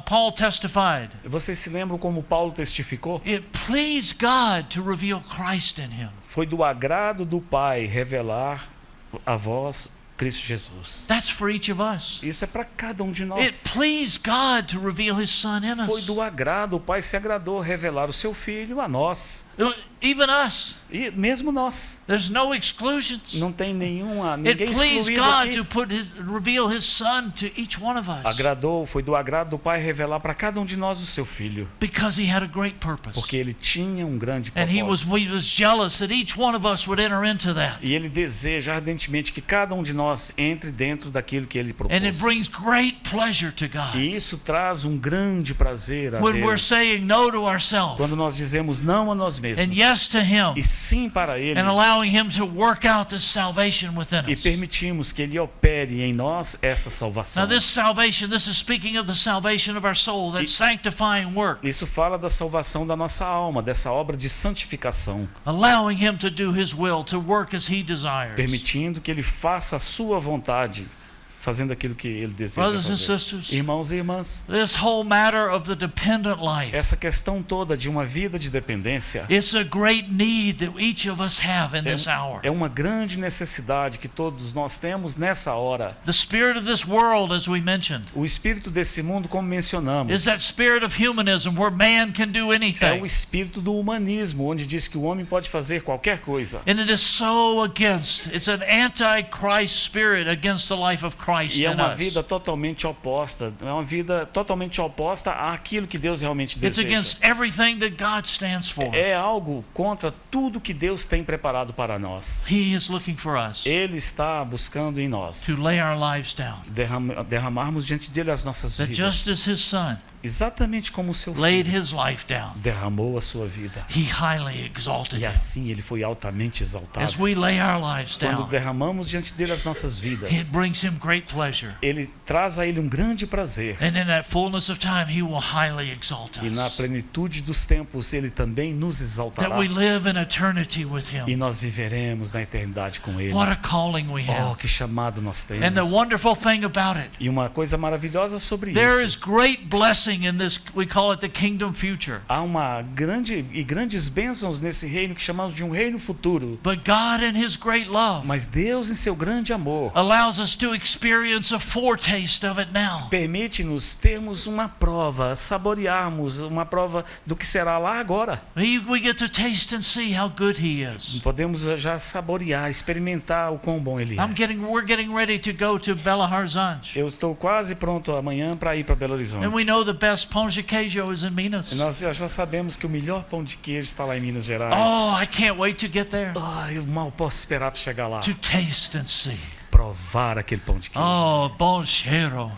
Speaker 1: Paul testified.
Speaker 2: Vocês se lembram como Paulo testificou?
Speaker 1: It pleased God to reveal Christ in him.
Speaker 2: Foi do agrado do Pai revelar a vós Cristo Jesus.
Speaker 1: That's for each of us.
Speaker 2: Isso é para cada um de
Speaker 1: It
Speaker 2: nós.
Speaker 1: pleased God to reveal His Son in
Speaker 2: Foi
Speaker 1: us.
Speaker 2: do agrado, o Pai se agradou revelar o seu Filho a nós.
Speaker 1: Even us.
Speaker 2: E mesmo nós.
Speaker 1: There's no exclusions.
Speaker 2: Não tem ninguém
Speaker 1: It pleased
Speaker 2: excluído
Speaker 1: God
Speaker 2: aqui.
Speaker 1: to reveal His Son to each one of us
Speaker 2: Agradou, foi do agrado do Pai revelar para cada um de nós o seu Filho.
Speaker 1: because He had a great purpose.
Speaker 2: Porque Ele tinha um grande
Speaker 1: And He
Speaker 2: propósito.
Speaker 1: was jealous that each one of us would enter into that.
Speaker 2: E Ele deseja ardentemente que cada um de nós entre dentro daquilo que Ele propôs.
Speaker 1: And it brings great pleasure to God.
Speaker 2: E isso traz um grande prazer a
Speaker 1: When we're
Speaker 2: Deus.
Speaker 1: saying no to ourselves
Speaker 2: Quando nós dizemos não a nós
Speaker 1: and
Speaker 2: mesmos
Speaker 1: yes to Him,
Speaker 2: e sim para Ele,
Speaker 1: and allowing Him to work out this salvation within
Speaker 2: e
Speaker 1: us.
Speaker 2: permitimos que Ele opere em nós essa salvação.
Speaker 1: Now, this salvation, this is speaking of the salvation of our soul, that sanctifying work,
Speaker 2: Isso fala da salvação da nossa alma, dessa obra de santificação,
Speaker 1: allowing Him to do His will, to work as He desires.
Speaker 2: permitindo que Ele faça a sua vontade, fazendo aquilo que Ele deseja
Speaker 1: Brothers and
Speaker 2: fazer.
Speaker 1: sisters,
Speaker 2: Irmãos e irmãs,
Speaker 1: this whole matter of the dependent life,
Speaker 2: essa questão toda de uma vida de dependência
Speaker 1: it's a great need that each of us have in this hour.
Speaker 2: é uma grande necessidade que todos nós temos nessa hora.
Speaker 1: The spirit of this world, as we mentioned,
Speaker 2: O espírito desse mundo, como mencionamos,
Speaker 1: is that spirit of humanism where man can do
Speaker 2: é o
Speaker 1: anything.
Speaker 2: espírito do humanismo, onde diz que o homem pode fazer qualquer coisa.
Speaker 1: And it is so against, it's an anti-Christ spirit against the life of Christ
Speaker 2: E é
Speaker 1: in
Speaker 2: uma
Speaker 1: us.
Speaker 2: vida totalmente oposta, é uma vida totalmente oposta àquilo que Deus realmente
Speaker 1: It's
Speaker 2: deseja.
Speaker 1: against everything that God stands for.
Speaker 2: É algo contra tudo que Deus tem preparado para nós.
Speaker 1: He is looking for us
Speaker 2: Ele está buscando em nós
Speaker 1: to lay our lives down.
Speaker 2: derramarmos diante dele as nossas
Speaker 1: That
Speaker 2: vidas,
Speaker 1: just as His Son
Speaker 2: exatamente como o seu
Speaker 1: laid
Speaker 2: filho
Speaker 1: His life down,
Speaker 2: derramou a sua vida.
Speaker 1: He highly exalted
Speaker 2: E
Speaker 1: Him.
Speaker 2: assim ele foi altamente
Speaker 1: As
Speaker 2: exaltado.
Speaker 1: we lay our lives
Speaker 2: Quando
Speaker 1: down,
Speaker 2: derramamos diante dele as nossas vidas,
Speaker 1: it brings Him great pleasure.
Speaker 2: ele traz a ele um grande prazer.
Speaker 1: And in that fullness of time, He will highly exalt
Speaker 2: E na
Speaker 1: us.
Speaker 2: plenitude dos tempos ele também nos exaltará.
Speaker 1: That we live in eternity with
Speaker 2: E
Speaker 1: Him.
Speaker 2: nós viveremos na eternidade com ele.
Speaker 1: What a calling we
Speaker 2: Oh,
Speaker 1: have.
Speaker 2: que chamado nós temos.
Speaker 1: And the wonderful thing about it,
Speaker 2: E uma coisa maravilhosa sobre
Speaker 1: there is
Speaker 2: isso.
Speaker 1: great blessing in this, we call it the kingdom future.
Speaker 2: Há uma grandes bênçãos nesse reino que chamamos de um reino futuro.
Speaker 1: But God in His great love
Speaker 2: Mas Deus, em seu grande amor,
Speaker 1: allows us to experience a foretaste of it now.
Speaker 2: permite-nos termos uma prova, saborearmos uma prova do que será lá agora.
Speaker 1: We get to taste and see how good He is.
Speaker 2: Podemos já saborear, experimentar o quão bom Ele é.
Speaker 1: We're getting ready to go to Belo Horizonte.
Speaker 2: Eu estou quase pronto amanhã para ir para Belo Horizonte.
Speaker 1: And we know the best pão de queijo is in Minas.
Speaker 2: E nós já sabemos que o melhor pão de queijo está lá em Minas Gerais.
Speaker 1: Oh, I can't wait to get there.
Speaker 2: Eu mal posso esperar para chegar lá.
Speaker 1: To taste and see.
Speaker 2: Provar aquele pão de queijo.
Speaker 1: Oh, bom cheiro.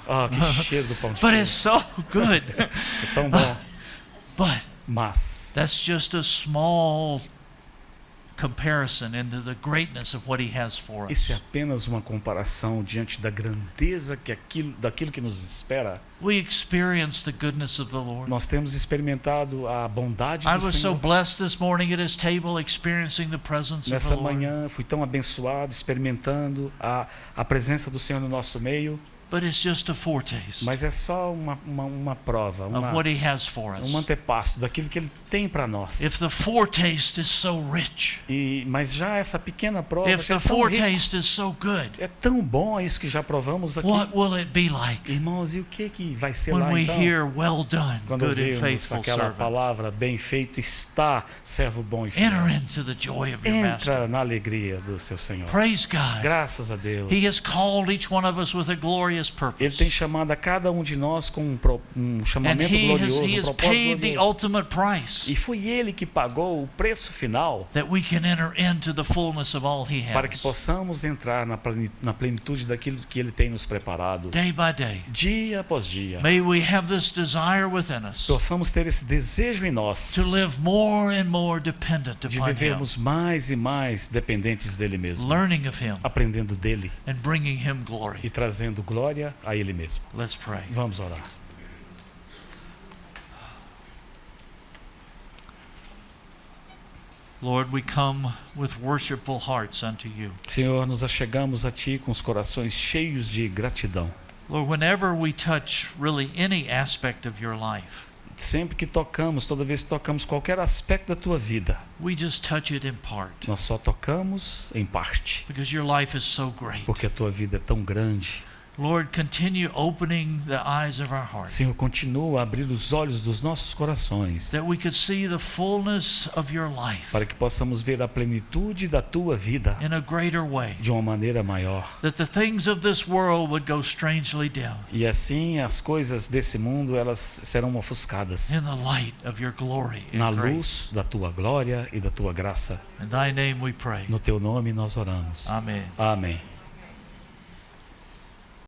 Speaker 2: Que cheiro do pão de
Speaker 1: But
Speaker 2: queijo.
Speaker 1: it's so good.
Speaker 2: É tão bom.
Speaker 1: But
Speaker 2: Mas
Speaker 1: that's just a small comparison into the greatness of what he has for
Speaker 2: Isso é
Speaker 1: us.
Speaker 2: apenas uma comparação diante da grandeza daquilo que nos espera.
Speaker 1: We experience the goodness of the Lord.
Speaker 2: Nós temos experimentado a bondade
Speaker 1: I
Speaker 2: do
Speaker 1: was so
Speaker 2: Senhor.
Speaker 1: blessed this morning at his table, experiencing the presence of the
Speaker 2: Nessa
Speaker 1: Lord.
Speaker 2: manhã fui tão abençoado, experimentando a presença do Senhor no nosso meio,
Speaker 1: But it's just a foretaste
Speaker 2: mas é só uma prova,
Speaker 1: of what he has for us.
Speaker 2: um antepasto daquilo que Ele tem para nós.
Speaker 1: If the foretaste is so rich,
Speaker 2: Mas já essa pequena prova
Speaker 1: if
Speaker 2: que é
Speaker 1: the
Speaker 2: tão rica,
Speaker 1: foretaste is so good,
Speaker 2: é tão bom isso que já provamos aqui.
Speaker 1: what will it be like
Speaker 2: Irmãos, e o que vai ser
Speaker 1: when
Speaker 2: lá
Speaker 1: we
Speaker 2: então?
Speaker 1: hear, well done,
Speaker 2: Quando
Speaker 1: good and
Speaker 2: ouvimos
Speaker 1: faithful
Speaker 2: aquela
Speaker 1: servant?
Speaker 2: palavra, bem feito está, servo bom e fiel.
Speaker 1: Enter into the joy of your master.
Speaker 2: Entra na alegria do seu Senhor.
Speaker 1: Praise God.
Speaker 2: Graças a Deus.
Speaker 1: He has called each one of us with a glorious
Speaker 2: Ele
Speaker 1: purpose.
Speaker 2: tem chamado a cada um de nós com um
Speaker 1: And
Speaker 2: chamamento
Speaker 1: he
Speaker 2: glorioso,
Speaker 1: has
Speaker 2: propósito
Speaker 1: paid the
Speaker 2: glorioso.
Speaker 1: ultimate price
Speaker 2: E foi Ele que pagou o preço final
Speaker 1: that we can enter into the fullness of all he
Speaker 2: para que
Speaker 1: has.
Speaker 2: possamos entrar na plenitude daquilo que Ele tem nos preparado.
Speaker 1: Day by day.
Speaker 2: Dia após dia.
Speaker 1: May we have this desire within us
Speaker 2: Possamos ter esse desejo em nós
Speaker 1: to live more and more dependent
Speaker 2: de
Speaker 1: upon him,
Speaker 2: vivermos mais e mais dependentes dEle mesmo.
Speaker 1: learning of him
Speaker 2: Aprendendo dEle
Speaker 1: and bringing him glory.
Speaker 2: e trazendo glória a Ele mesmo.
Speaker 1: Let's pray.
Speaker 2: Vamos orar.
Speaker 1: Lord, we come with worshipful hearts unto you.
Speaker 2: Senhor, nos achegamos a Ti com os corações cheios de gratidão.
Speaker 1: Lord, whenever we touch really any aspect of your life,
Speaker 2: Sempre que tocamos, toda vez que tocamos qualquer aspecto da Tua vida,
Speaker 1: we just touch it in part
Speaker 2: nós só tocamos em parte,
Speaker 1: because your life is so great.
Speaker 2: porque a Tua vida é tão grande.
Speaker 1: Lord, continue opening the eyes of our hearts
Speaker 2: Senhor, continua a abrir os olhos dos nossos corações
Speaker 1: that we could see the fullness of your life
Speaker 2: para que possamos ver a plenitude da Tua vida
Speaker 1: in a greater way,
Speaker 2: de uma maneira maior.
Speaker 1: that the things of this world would go strangely dim
Speaker 2: E assim as coisas desse mundo elas serão ofuscadas
Speaker 1: in the light of your glory
Speaker 2: na
Speaker 1: and grace.
Speaker 2: luz da Tua glória e da Tua graça.
Speaker 1: In thy name we pray.
Speaker 2: No Teu nome nós oramos.
Speaker 1: Amen.
Speaker 2: Amém.